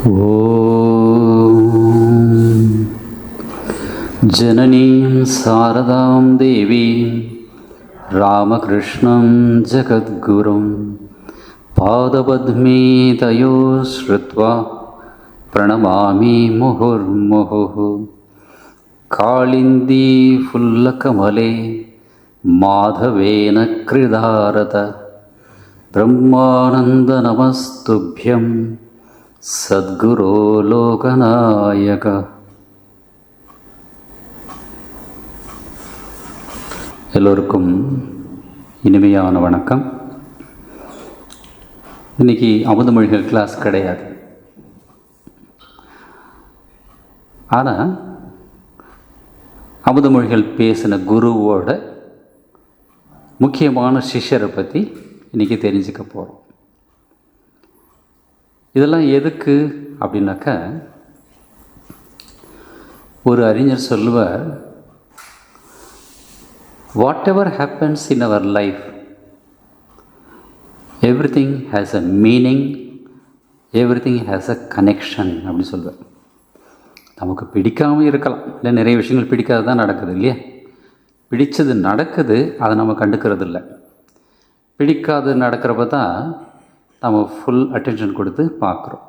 ஓம் ஜனனீம் சாரதாம் தேவீம் ராமகிருஷ்ணம் ஜகத்குரும் பாதபத்மே thio ஸ்ருத்வா பிரணமாமி முहुर्मुहुः Kalindi ஃபுல்லகமலே மாதவேன கிருதாரத Brahmananda நமஸ்துப்யம் சத்குரோ லோகநாயக. எல்லோருக்கும் இனிமையான வணக்கம். இன்னைக்கு அமுதமொழிகள் கிளாஸ் கிடையாது. ஆனால் அமுதமொழிகள் பேசின குருவோட முக்கியமான சிஷ்யரை பற்றி இன்றைக்கி தெரிஞ்சுக்க போகிறோம். இதெல்லாம் எதுக்கு அப்படின்னாக்கா, ஒரு அறிஞர் சொல்லுவார், whatever happens in our life, everything has a meaning, everything has a connection அப்படின்னு சொல்லுவார். நமக்கு பிடிக்காமல் இருக்கலாம், இல்லை நிறைய விஷயங்கள் பிடிக்காது தான் நடக்குது இல்லையா. பிடிச்சது நடக்குது, அதை நம்ம கண்டுக்கிறது இல்லை. பிடிக்காது நடக்கிறப்ப தான் நம்ம ஃபுல் அட்டென்ஷன் கொடுத்து பார்க்குறோம்.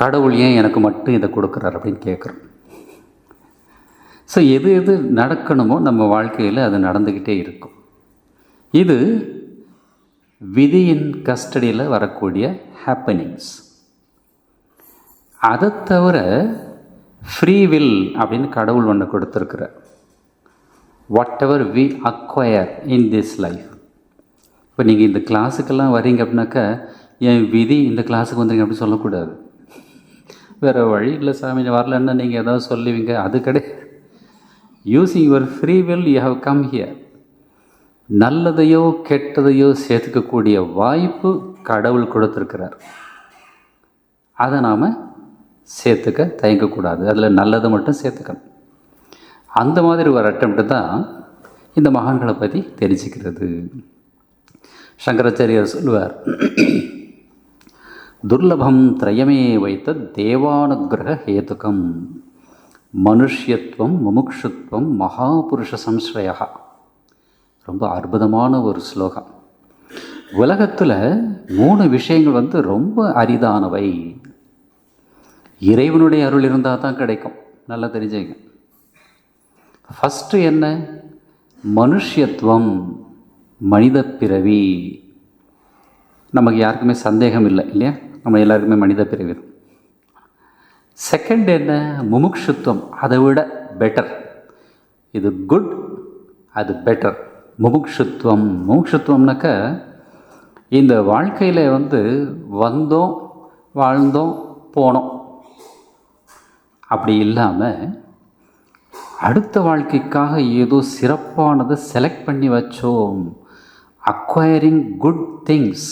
கடவுள் ஏன் எனக்கு மட்டும் இதை கொடுக்குறார் அப்படின்னு கேட்குறோம். ஸோ எது எது நடக்கணுமோ நம்ம வாழ்க்கையில் அது நடந்துக்கிட்டே இருக்கும். இது விதியின் கஸ்டடியில் வரக்கூடிய ஹேப்பனிங்ஸ். அதை தவிர ஃப்ரீ வில் அப்படின்னு கடவுள் ஒன்று கொடுத்துருக்குறார். Whatever we acquire in this life. இப்போ நீங்கள் இந்த கிளாஸுக்கெல்லாம் வரீங்க அப்படின்னாக்கா, என் விதி இந்த கிளாஸுக்கு வந்துங்க அப்படின்னு சொல்லக்கூடாது. வேறு வழி இல்லை சாமி, வரலன்னா நீங்கள் ஏதாவது சொல்லுவீங்க, அது கிடையாது. Using your free will you have come here. நல்லதையோ கெட்டதையோ சேர்த்துக்கக்கூடிய வாய்ப்பு கடவுள் கொடுத்துருக்கிறார். அதை நாம் சேர்த்துக்க தயங்கக்கூடாது. அதில் நல்லதை மட்டும் சேர்த்துக்கணும். அந்த மாதிரி ஒரு அட்டெம்ப்ட் தான் இந்த மகான்களை பற்றி தெரிஞ்சுக்கிறது. சங்கராச்சாரியார் சொல்லுவார், துர்லபம் திரயமே வைத்த தேவானுகிரக ஹேதுகம் மனுஷ்யத்துவம் முமுக்ஷுத்வம் மகாபுருஷ சம்ஸ்ரயா. ரொம்ப அற்புதமான ஒரு ஸ்லோகம். உலகத்தில் 3 விஷயங்கள் ரொம்ப அரிதானவை. இறைவனுடைய அருள் இருந்தால் தான் கிடைக்கும். நல்லா தெரிஞ்சுங்க. ஃபஸ்ட்டு என்ன? மனுஷ்யத்துவம், மனித பிறவி. நமக்கு யாருக்குமே சந்தேகம் இல்லை இல்லையா, நம்ம எல்லாருக்குமே மனித பிறவி. செகண்ட் என்ன? முமுக்ஷுத்வம், அதை விட பெட்டர். இது குட், அது பெட்டர். முமுக்ஷுத்வம். முமுக்ஷுத்வம்னாக்க, இந்த வாழ்க்கையில் வந்தோம், வாழ்ந்தோம், போனோம், அப்படி இல்லாமல் அடுத்த வாழ்க்கைக்காக ஏதோ சிறப்பானதை செலக்ட் பண்ணி வச்சோம். Acquiring good things,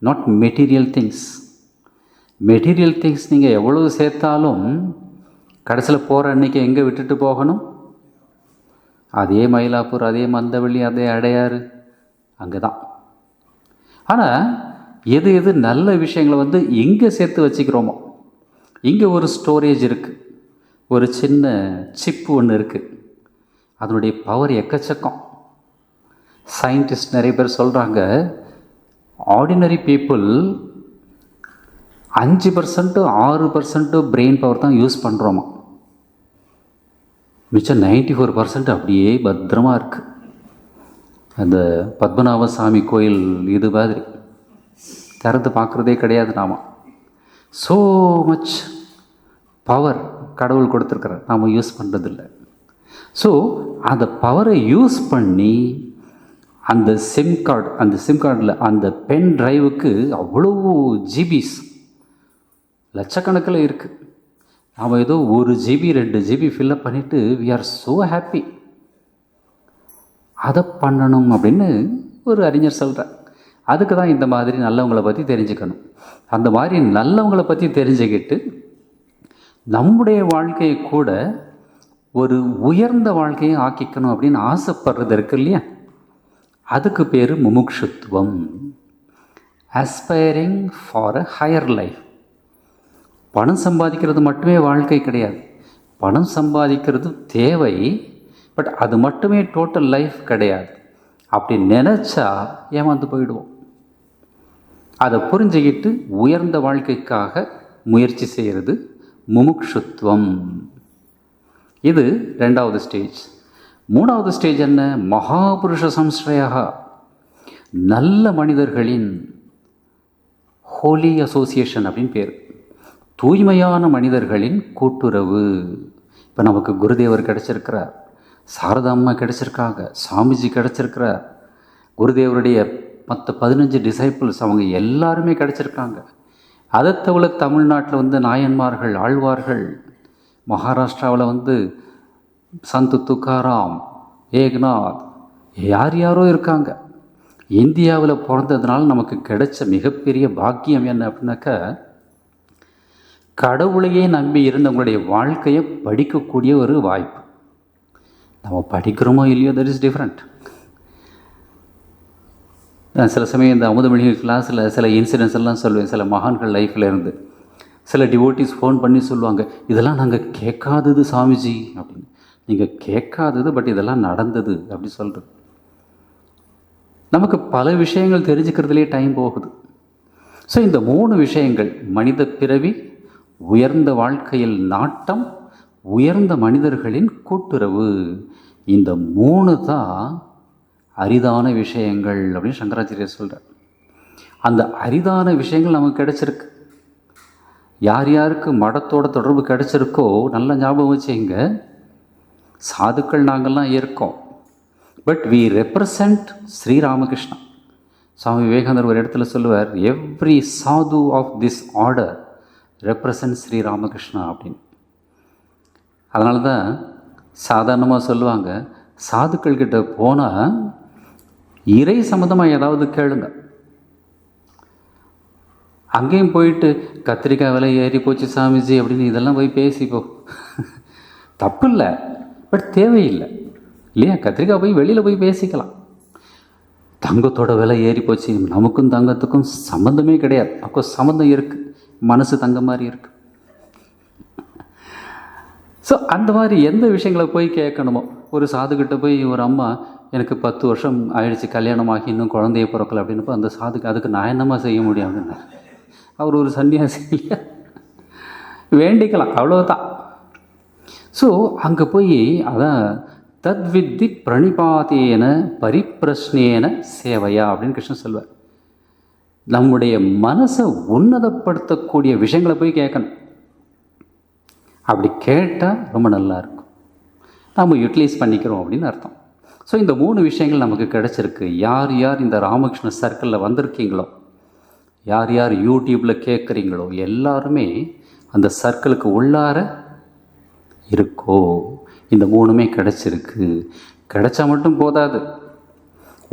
not material things. Material things நீங்கள் எவ்வளவு சேர்த்தாலும் கடைசியில் போகிற அன்றைக்கி எங்கே விட்டுட்டு போகணும்? அதே மயிலாப்பூர், அதே மந்தவள்ளி, அதே அடையாறு, அங்கே தான். ஆனால் எது எது நல்ல விஷயங்களை எங்கே சேர்த்து வச்சுக்கிறோமோ, இங்கே ஒரு ஸ்டோரேஜ் இருக்குது, ஒரு சின்ன சிப்பு ஒன்று இருக்குது, அதனுடைய பவர் எக்கச்சக்கம். சயின்டிஸ்ட் நிறைய பேர் சொல்கிறாங்க, ஆர்டினரி பீப்புள் 5% 6% பிரெயின் பவர் தான் யூஸ் பண்ணுறோமா. மிச்சம் 94% அப்படியே பத்திரமாக இருக்குது. அந்த பத்மநாப சாமி கோயில் இது மாதிரி திறந்து பார்க்குறதே கிடையாது நாம. ஸோ மச் பவர் கடவுள் கொடுத்துருக்குறார், நாம் யூஸ் பண்ணுறதில்ல. ஸோ அந்த பவரை யூஸ் பண்ணி அந்த சிம் கார்டில் அந்த பென் ட்ரைவுக்கு அவ்வளோ ஜிபிஸ் லட்சக்கணக்கில் இருக்குது. நாம் ஏதோ 1 GB 2 GB ஃபில்லப் பண்ணிவிட்டு வி ஆர் ஸோ ஹாப்பி. அதை பண்ணணும் அப்படின்னு ஒரு அறிஞர் சொல்கிறார். அதுக்கு தான் இந்த மாதிரி நல்லவங்களை பற்றி தெரிஞ்சுக்கணும். அந்த மாதிரி நல்லவங்களை பற்றி தெரிஞ்சுக்கிட்டு நம்முடைய வாழ்க்கையை கூட ஒரு உயர்ந்த வாழ்க்கையை ஆக்கிக்கணும் அப்படின்னு ஆசைப்படுறது இருக்கு இல்லையா, அதுக்கு பேர் முமுக்ஷுத்வம். aspiring for a higher life. பணம் சம்பாதிக்கிறது மட்டுமே வாழ்க்கை கிடையாது. பணம் சம்பாதிக்கிறது தேவை, பட் அது மட்டுமே டோட்டல் லைஃப் கிடையாது. அப்படி நினச்சா ஏமாந்து போயிடுவோம். அதை புரிஞ்சுக்கிட்டு உயர்ந்த வாழ்க்கைக்காக முயற்சி செய்கிறது முமுக்ஷுத்வம். இது 2வது ஸ்டேஜ். 3வது ஸ்டேஜ் என்ன? மகாபுருஷ சம்ஸ்ரயா, நல்ல மனிதர்களின் ஹோலி அசோசியேஷன் அப்படின்னு பேர். தூய்மையான மனிதர்களின் கூட்டுறவு. இப்போ நமக்கு குருதேவர் கிடச்சிருக்கிறார், சாரதாம்மா கிடச்சிருக்காங்க, சாமிஜி கிடச்சிருக்கிறார், குருதேவருடைய மற்ற 15 டிசைபிள்ஸ் அவங்க எல்லாருமே கிடச்சிருக்காங்க. அதை தவிர தமிழ்நாட்டில் நாயன்மார்கள், ஆழ்வார்கள், மகாராஷ்டிராவில் சந்து துக்காராம், ஏக்நாத், யார் யாரோ இருக்காங்க. இந்தியாவில் பிறந்ததுனால நமக்கு கிடைச்ச மிகப்பெரிய பாக்கியம் என்ன அப்படின்னாக்கா, கடவுளையே நம்பி இருந்தவங்களுடைய வாழ்க்கையை படிக்கக்கூடிய ஒரு வாய்ப்பு. நம்ம படிக்கிறோமோ இல்லையோ, தட் இஸ் டிஃப்ரெண்ட். நான் சில சமயம் இந்த அமுதமொழி கிளாஸில் சில இன்சிடென்ட்ஸ் எல்லாம் சொல்லுவேன். சில மகான்கள் லைஃப்பில் இருந்து சில டிவோட்டிஸ் ஃபோன் பண்ணி சொல்லுவாங்க, இதெல்லாம் நாங்கள் கேட்காதது சாமிஜி அப்படின்னு. நீங்கள் கேட்காதது, பட் இதெல்லாம் நடந்தது அப்படி சொல்கிறது. நமக்கு பல விஷயங்கள் தெரிஞ்சுக்கிறதுலே டைம் போகுது. ஸோ இந்த 3 விஷயங்கள், மனித பிறவி, உயர்ந்த வாழ்க்கையில் நாட்டம், உயர்ந்த மனிதர்களின் கூட்டுறவு, இந்த 3 தான் அரிதான விஷயங்கள் அப்படின்னு சங்கராச்சாரியர் சொல்கிறார். அந்த அரிதான விஷயங்கள் நமக்கு கிடைச்சிருக்கு. யார் யாருக்கு மடத்தோட தொடர்பு கிடைச்சிருக்கோ நல்ல ஞாபகம் வச்சுங்க. சாதுக்கள் நாங்கள்லாம் இருக்கோம், but we represent Sri Ramakrishna. Swami விவேகானந்தர் ஒரு இடத்துல சொல்லுவார், every sadhu of this order represent Sri Ramakrishna அப்படின்னு. அதனால தான் சாதாரணமாக சொல்லுவாங்க, சாதுக்கள்கிட்ட போனால் இறை சம்மந்தமாக ஏதாவது கேளுங்க. அங்கேயும் போயிட்டு கத்திரிக்காய் விலை ஏறி போச்சு சாமிஜி அப்படின்னு இதெல்லாம் போய் பேசிப்போ தப்பு இல்லை, பட் தேவையில்லை இல்லையா? கத்திரிக்காய் போய் வெளியில் போய் பேசிக்கலாம். தங்கத்தோட விலை ஏறி போச்சு, நமக்கும் தங்கத்துக்கும் சம்மந்தமே கிடையாது. அப்போ சம்மந்தம் இருக்குது, மனசு தங்க மாதிரி இருக்குது. ஸோ அந்த மாதிரி எந்த விஷயங்களை போய் கேட்கணுமோ, ஒரு சாதுக்கிட்ட போய் ஒரு அம்மா எனக்கு 10 வருஷம் ஆயிடுச்சு கல்யாணமாகி இன்னும் குழந்தைய பிறக்கலை அப்படின்னப்போ அந்த சாதுக்கு அதுக்கு நான் என்னம்மா செய்ய முடியும் அப்படின்னு. அவர் ஒரு சன்னியாசி இல்லையா, வேண்டிக்கலாம் அவ்வளோதான். ஸோ அங்கே போய் அதான் தத்வித்தி பிரணிபாத்தேன பரிப்பிரஷ்னேன சேவையா அப்படின்னு கிருஷ்ணன் சொல்வார். நம்முடைய மனசை உன்னதப்படுத்தக்கூடிய விஷயங்களை போய் கேட்கணும். அப்படி கேட்டால் ரொம்ப நல்லாயிருக்கும், நாம் யூட்டிலைஸ் பண்ணிக்கிறோம் அப்படின்னு அர்த்தம். ஸோ இந்த 3 விஷயங்கள் நமக்கு கிடச்சிருக்கு. யார் யார் இந்த ராமகிருஷ்ண சர்க்கிளில் வந்திருக்கீங்களோ, யார் யார் யூடியூப்பில் கேட்குறீங்களோ, எல்லாருமே அந்த சர்க்கிளுக்கு உள்ளார இருக்கோ. இந்த 3மே கிடச்சிருக்கு. கிடைச்சா மட்டும் போதாது.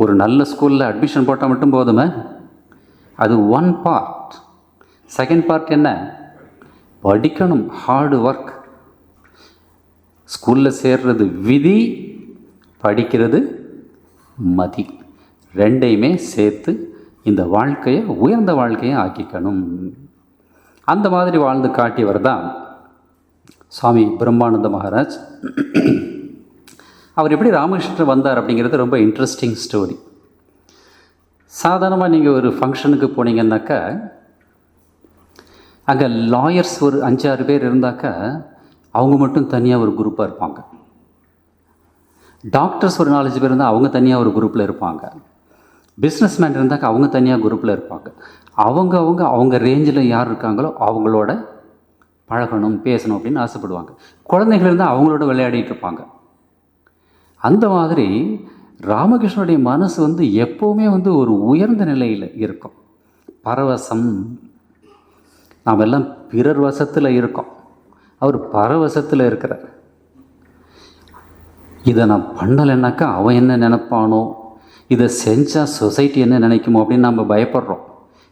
ஒரு நல்ல ஸ்கூலில் அட்மிஷன் போட்டால் மட்டும் போதுமே, அது ஒன் பார்ட். செகண்ட் பார்ட் என்ன? படிக்கணும், ஹார்டு ஒர்க். ஸ்கூலில் சேர்றது விதி, படிக்கிறது மதி. 2யுமே சேர்த்து இந்த வாழ்க்கையை உயர்ந்த வாழ்க்கையை ஆக்கிக்கணும். அந்த மாதிரி வாழ்ந்து காட்டியவர் தான் சுவாமி பிரம்மானந்த மகாராஜ். அவர் எப்படி ராமகிருஷ்ணன் வந்தார் அப்படிங்கிறது ரொம்ப இன்ட்ரெஸ்டிங் ஸ்டோரி. சாதாரணமாக நீங்கள் ஒரு ஃபங்க்ஷனுக்கு போனீங்கன்னாக்கா அங்கே லாயர்ஸ் ஒரு 5-6 பேர் இருந்தாக்கா அவங்க மட்டும் தனியாக ஒரு குரூப்பாக இருப்பாங்க. டாக்டர்ஸ் ஒரு 4-5 பேர் இருந்தால் அவங்க தனியாக ஒரு குரூப்பில் இருப்பாங்க. பிஸ்னஸ் மேன் இருந்தாக்கா அவங்க தனியாக குரூப்பில் இருப்பாங்க. அவங்க ரேஞ்சில் யார் இருக்காங்களோ அவங்களோட பழகணும், பேசணும் அப்படின்னு ஆசைப்படுவாங்க. குழந்தைகள் இருந்தால் அவங்களோட விளையாடிட்டு இருப்பாங்க. அந்த மாதிரி ராமகிருஷ்ணனுடைய மனசு எப்போவுமே ஒரு உயர்ந்த நிலையில் இருக்கும். பரவசம். நாம் எல்லாம் பிறர் வசத்தில் இருக்கோம், அவர் பரவசத்தில் இருக்கிறார். இதை நான் பண்ணலைன்னாக்கா அவன் என்ன நினைப்பானோ, இதை செஞ்சால் சொசைட்டி என்ன நினைக்குமோ அப்படின்னு நம்ம பயப்படுறோம்,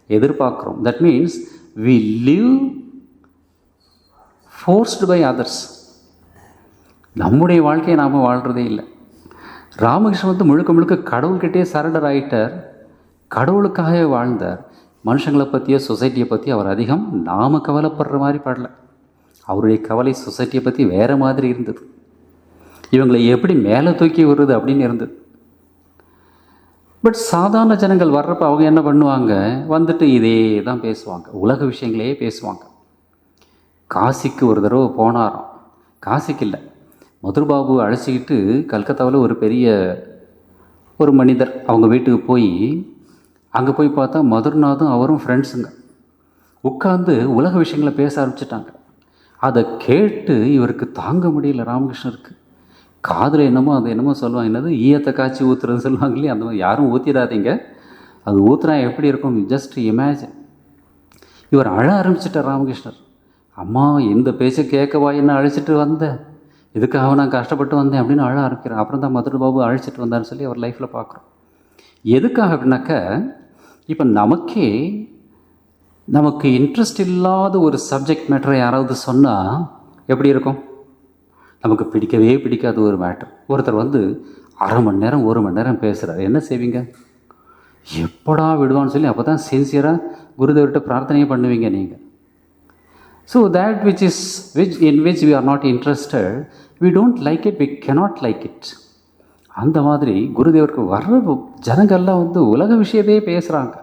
எதிர்பார்க்குறோம். That means we live forced by others. நம்முடைய வாழ்க்கையை நாம் வாழ்கிறதே இல்லை. ராமகிருஷ்ணன் முழுக்க முழுக்க கடவுள்கிட்டே சரண்டர் ஆகிட்டார், கடவுளுக்காகவே வாழ்ந்தார். மனுஷங்களை பற்றியோ சொசைட்டியை பற்றியோ அவர் அதிகம் நாம் கவலைப்படுற மாதிரி படலை. அவருடைய கவலை சொசைட்டியை பற்றி வேறு மாதிரி இருந்தது. இவங்களை எப்படி மேலே தூக்கி வருது அப்படின்னு இருந்தது. பட் சாதாரண ஜனங்கள் வர்றப்ப அவங்க என்ன பண்ணுவாங்க, வந்துட்டு இதே தான் பேசுவாங்க, உலக விஷயங்களே பேசுவாங்க. காசிக்கு ஒரு தடவை போனாராம். காசிக்கு இல்லை, மதுர்பாபு அழைச்சிக்கிட்டு கல்கத்தாவில் ஒரு பெரிய ஒரு மனிதர் அவங்க வீட்டுக்கு போய் அங்கே போய் பார்த்தா மதுர்நாதும் அவரும் ஃப்ரெண்ட்ஸுங்க உட்காந்து உலக விஷயங்களை பேச ஆரம்பிச்சிட்டாங்க. அதை கேட்டு இவருக்கு தாங்க முடியல ராமகிருஷ்ணருக்கு. காதில் என்னமோ அது என்னமோ சொல்லுவாங்க, என்னது ஈயத்தை காய்ச்சி ஊற்றுறது சொல்லுவாங்க இல்லையா, அந்த மாதிரி யாரும் ஊற்றிடாதீங்க, அது ஊற்றுனா எப்படி இருக்கும், ஜஸ்ட் இமேஜின். இவர் அழ ஆரம்பிச்சிட்டார் ராமகிருஷ்ணர். அம்மா இந்த பேச்சை கேட்கவா என்ன அழைச்சிட்டு வந்தேன், இதுக்காக நான் கஷ்டப்பட்டு வந்தேன் அப்படின்னு அழ ஆரம்பிக்கிறேன். அப்புறம் தான் மதுரை பாபு அழைச்சிட்டு வந்தான்னு சொல்லி அவர் லைஃப்பில் பார்க்குறோம். எதுக்காக அப்படின்னாக்க, இப்போ நமக்கு இன்ட்ரெஸ்ட் இல்லாத ஒரு சப்ஜெக்ட் மேட்டரை யாராவது சொன்னால் எப்படி இருக்கும், நமக்கு பிடிக்கவே பிடிக்காத ஒரு மேட்டர். ஒருத்தர் வந்து அரை மணி நேரம் 1 மணி நேரம் பேசுகிறார், என்ன செய்வீங்க, எப்படா விடுவான்னு சொல்லி அப்போ தான் சின்சியராக குருதேவர்கிட்ட பிரார்த்தனையே பண்ணுவீங்க நீங்கள். So that in which we are not interested, we don't like it, we cannot like it. அந்த மாதிரி குருதேவருக்கு வர்ற ஜனங்கள்லாம் வந்து உலக விஷயத்தையே பேசுகிறாங்க.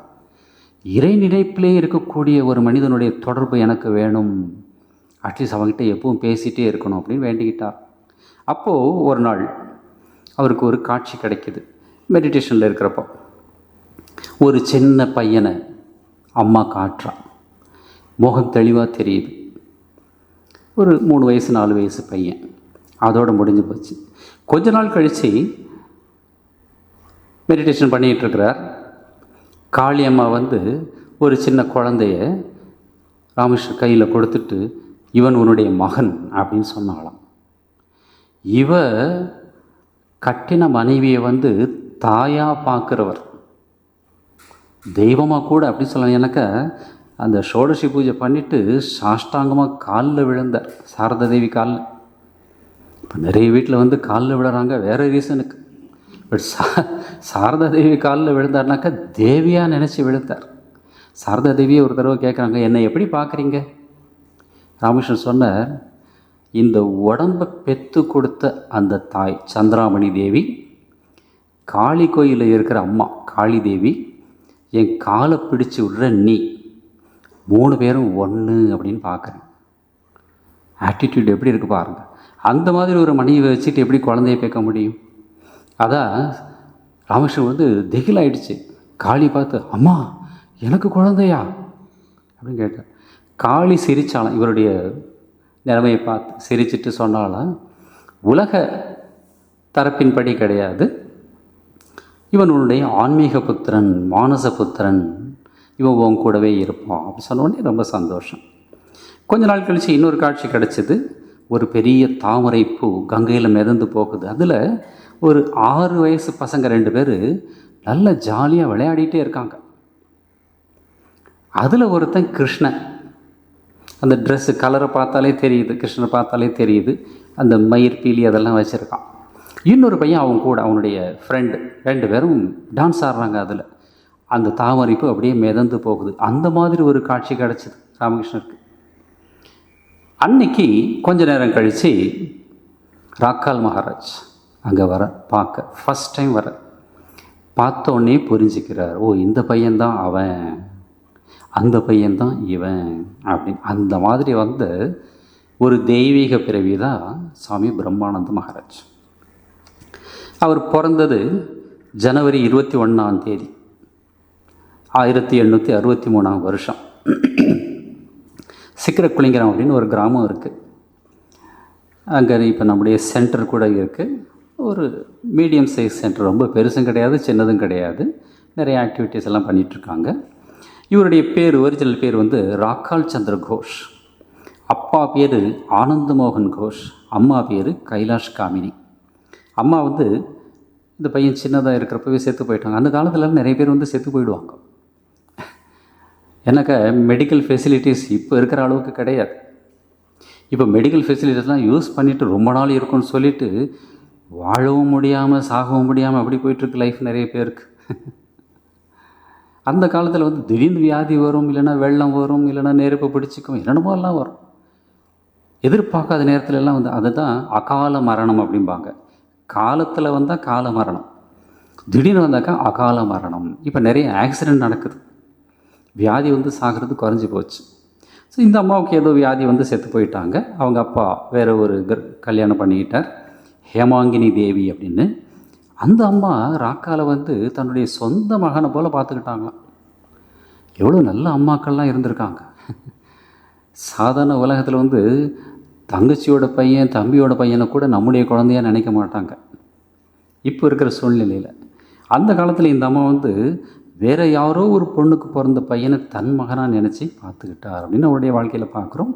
இறை நினைப்பிலே இருக்கக்கூடிய ஒரு மனிதனுடைய தொடர்பு எனக்கு வேணும், அட்லீஸ்ட் அவங்ககிட்ட எப்பவும் பேசிகிட்டே இருக்கணும் அப்படின்னு வேண்டிக்கிட்டார். அப்போது ஒரு நாள் அவருக்கு ஒரு காட்சி கிடைக்கிது. மெடிடேஷனில் இருக்கிறப்போ ஒரு சின்ன பையனை அம்மா காட்டுறான். முகம் தெளிவாக தெரியுது. ஒரு 3 வயசு 4 வயசு பையன். அதோடு முடிஞ்சு போச்சு. கொஞ்ச நாள் கழித்து மெடிடேஷன் பண்ணிகிட்ருக்கிறார். காளியம்மா வந்து ஒரு சின்ன குழந்தைய ராமகிருஷ்ணர் கையில் கொடுத்துட்டு, இவன் உன்னுடைய மகன் அப்படின்னு சொன்னாலாம். இவ கட்டின மனைவியை வந்து தாயாக பார்க்குறவர், தெய்வமாக கூட அப்படி சொல்லலாம். எனக்கு அந்த ஷோடசி பூஜை பண்ணிவிட்டு சாஷ்டாங்கமாக காலில் விழுந்தார், சாரதா தேவி காலில். இப்போ நிறைய வீட்டில் வந்து காலில் விழுறாங்க வேறு ரீசனுக்கு. பட் சாரதா தேவி காலில் விழுந்தார்னாக்கா தேவியாக நினச்சி விழுந்தார். சாரதா தேவியை ஒரு தடவை கேட்குறாங்க, என்னை எப்படி பார்க்குறீங்க? ராமகிருஷ்ணன் சொன்னார், இந்த உடம்பை பெற்று கொடுத்த அந்த தாய் சந்திராமணி தேவி, காளி கோயிலில் இருக்கிற அம்மா காளி தேவி, என் காலை பிடிச்சி விடுற நீ, 3 பேரும் ஒன்று அப்படின்னு பார்க்குறேன். ஆட்டிடியூட் எப்படி இருக்குது பாருங்கள். அந்த மாதிரி ஒரு மனைவி வச்சுட்டு எப்படி குழந்தைய பேக்க முடியும்? அதான் ராமகிருஷ்ணன் வந்து திகிலாயிடுச்சு. காளி பார்த்து, அம்மா எனக்கு குழந்தையா அப்படின்னு கேட்டார். காளி சிரிச்சாலாம், இவருடைய நிலைமையை பார்த்து சிரிச்சிட்டு சொன்னாலாம், உலக தரப்பின்படி கிடையாது, இவன் உன்னுடைய ஆன்மீக புத்திரன், மானச புத்திரன், இவன் உன் கூடவே இருப்பான் அப்படின்னு சொன்னோடனே ரொம்ப சந்தோஷம். கொஞ்ச நாள் கழித்து இன்னொரு காட்சி கிடச்சிது. ஒரு பெரிய தாமரை பூ கங்கையில் மிதந்து போகுது. அதில் ஒரு 6 வயசு பசங்க 2 பேர் நல்ல ஜாலியாக விளையாடிட்டே இருக்காங்க. அதில் ஒருத்தன் கிருஷ்ணன், அந்த ட்ரெஸ்ஸு கலரை பார்த்தாலே தெரியுது, கிருஷ்ணனை பார்த்தாலே தெரியுது, அந்த மயிர் பீலி அதெல்லாம் வச்சுருக்கான். இன்னொரு பையன் அவங்க கூட, அவனுடைய ஃப்ரெண்டு, 2 பேரும் டான்ஸ் ஆடுறாங்க. அதில் அந்த தாமரைப்பு அப்படியே மிதந்து போகுது. அந்த மாதிரி ஒரு காட்சி கிடச்சிது ராமகிருஷ்ணருக்கு. அன்னைக்கு கொஞ்ச நேரம் கழித்து ராக்கால் மகாராஜ் அங்கே வர பார்க்க ஃபஸ்ட் டைம் வர பார்த்தோன்னே புரிஞ்சுக்கிறார், ஓ இந்த பையன்தான் அவன், அந்த பையன்தான் இவன் அப்படின்னு. அந்த மாதிரி வந்த ஒரு தெய்வீக பிறவி தான் சுவாமி பிரம்மானந்த மகாராஜ். அவர் பிறந்தது ஜனவரி 21ஆம் தேதி 1863ஆம் வருஷம். சிக்கரக்குளிங்கிரம் அப்படின்னு ஒரு கிராமம் இருக்குது. அங்கே இப்போ நம்முடைய சென்டர் கூட இருக்குது. ஒரு மீடியம் சைஸ் சென்டர், ரொம்ப பெருசும் கிடையாது சின்னதும் கிடையாது. நிறைய ஆக்டிவிட்டீஸ் எல்லாம் பண்ணிகிட்ருக்காங்க. இவருடைய பேர், ஒரிஜினல் பேர் வந்து ராக்கால் சந்திர கோஷ். அப்பா பேர் ஆனந்த மோகன் கோஷ், அம்மா பேர் கைலாஷ் காமினி. அம்மா வந்து இந்த பையன் சின்னதாக இருக்கிறப்பவே செத்து போயிட்டாங்க. அந்த காலத்தில் நிறைய பேர் வந்து செத்து போயிடுவாங்க. எனக்கு மெடிக்கல் ஃபெசிலிட்டிஸ் இப்போ இருக்கிற அளவுக்கு கிடையாது. இப்போ மெடிக்கல் ஃபெசிலிட்டிஸ்லாம் யூஸ் பண்ணிவிட்டு ரொம்ப நாள் இருக்குன்னு சொல்லிவிட்டு வாழவும் முடியாமல் சாகவும் முடியாமல் அப்படி போயிட்டுருக்கு லைஃப் நிறைய பேருக்கு. அந்த காலத்தில் வந்து திடீர்னு வியாதி வரும், இல்லைன்னா வெள்ளம் வரும், இல்லைன்னா நெருப்பு பிடிச்சிக்கும், என்னென்னமோ எல்லாம் வரும். எதிர்பார்க்காத நேரத்துல எல்லாம் வந்து அதுதான் அகால மரணம் அப்படிம்பாங்க. காலத்தில் வந்தால் கால மரணம், திடீர்னு வந்தாக்கா அகால மரணம். இப்போ நிறைய ஆக்சிடெண்ட் நடக்குது, வியாதி வந்து சாகிறது குறைஞ்சி போச்சு. ஸோ இந்த அம்மாவுக்கு ஏதோ வியாதி வந்து செத்து போயிட்டாங்க. அவங்க அப்பா வேறு ஒரு கல்யாணம் பண்ணிக்கிட்டார், ஹேமாங்கினி தேவி அப்படின்னு. அந்த அம்மா ராக்கால வந்து தன்னுடைய சொந்த மகனை போல் பார்த்துக்கிட்டாங்களாம். எவ்வளோ நல்ல அம்மாக்கள்லாம் இருந்திருக்காங்க. சாதாரண உலகத்தில் வந்து தங்கச்சியோட பையன் தம்பியோட பையனை கூட நம்முடைய குழந்தையாக நினைக்க மாட்டாங்க இப்போ இருக்கிற சூழ்நிலையில். அந்த காலத்தில் இந்த அம்மா வந்து வேறு யாரோ ஒரு பொண்ணுக்கு பிறந்த பையனை தன் மகனாக நினச்சி பார்த்துக்கிட்டார் அப்படின்னு அவருடைய வாழ்க்கையில் பார்க்குறோம்.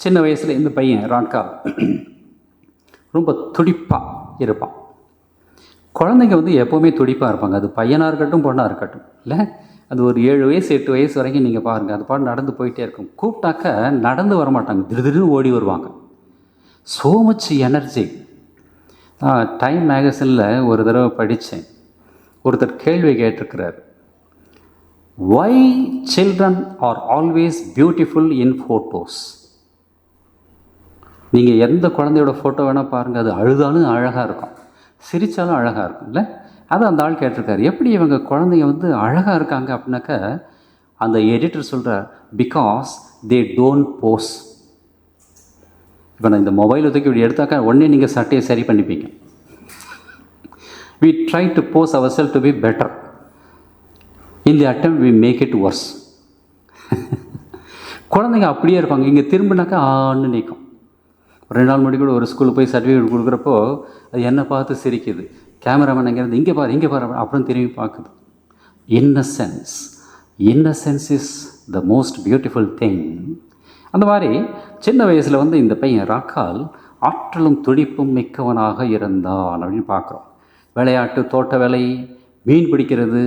சின்ன வயசில் இந்த பையன் ராக்கா ரொம்ப துடிப்பாக இருப்பான். குழந்தைங்க வந்து எப்போவுமே துடிப்பாக இருப்பாங்க, அது பையனாக இருக்கட்டும் பொண்ணாக இருக்கட்டும். இல்லை, அது ஒரு 7 வயசு 8 வயசு வரைக்கும் நீங்கள் பாருங்கள், அது பாட்டு நடந்து போயிட்டே இருக்கும். கூப்பிட்டாக்க நடந்து வரமாட்டாங்க, திடீர்னு ஓடி வருவாங்க. So much energy. டைம் மேகசினில் ஒரு தடவை படித்தேன், ஒருத்தர் கேள்வி கேட்டிருக்கிறார், why children are always beautiful in photos. நீங்கள் எந்த குழந்தையோட ஃபோட்டோ வேணால் பாருங்கள், அது அழுதாலும் அழகாக இருக்கும், சிரித்தாலும் அழகாக இருக்கும். இல்லை, அதை அந்த ஆள் கேட்டிருக்காரு, எப்படி இவங்க குழந்தைங்க வந்து அழகாக இருக்காங்க அப்படின்னாக்க அந்த எடிட்டர் சொல்கிறார், பிகாஸ் தே டோன்ட் போஸ். இப்போ நான் இந்த மொபைலை தூக்கி இப்படி எடுத்தாக்கா உடனே நீங்கள் சட்டையை சரி பண்ணிப்பீங்க. we try to pose ourselves to be better, in the attempt we make it worse. குழந்தைங்க அப்படியே இருப்பாங்க, இங்கே திரும்பினாக்கா ஆன்னு நிற்கும். 2 நாள் முன்னாடி கூட ஒரு ஸ்கூலுக்கு போய் சர்டிஃபிகேட் கொடுக்குறப்போ அது என்னை பார்த்து சிரிக்குது, கேமராமேன் எங்கேருந்து இங்கே பாரு அப்புறம் திரும்பி பார்க்குது. Innocence is the most beautiful thing. அந்த மாதிரி சின்ன வயசில் வந்து இந்த பையன் ராக்கால் ஆற்றலும் துடிப்பும் மிக்கவனாக இருந்தான் அப்படின்னு பார்க்குறோம். விளையாட்டு, தோட்ட வேலை, மீன் பிடிக்கிறது.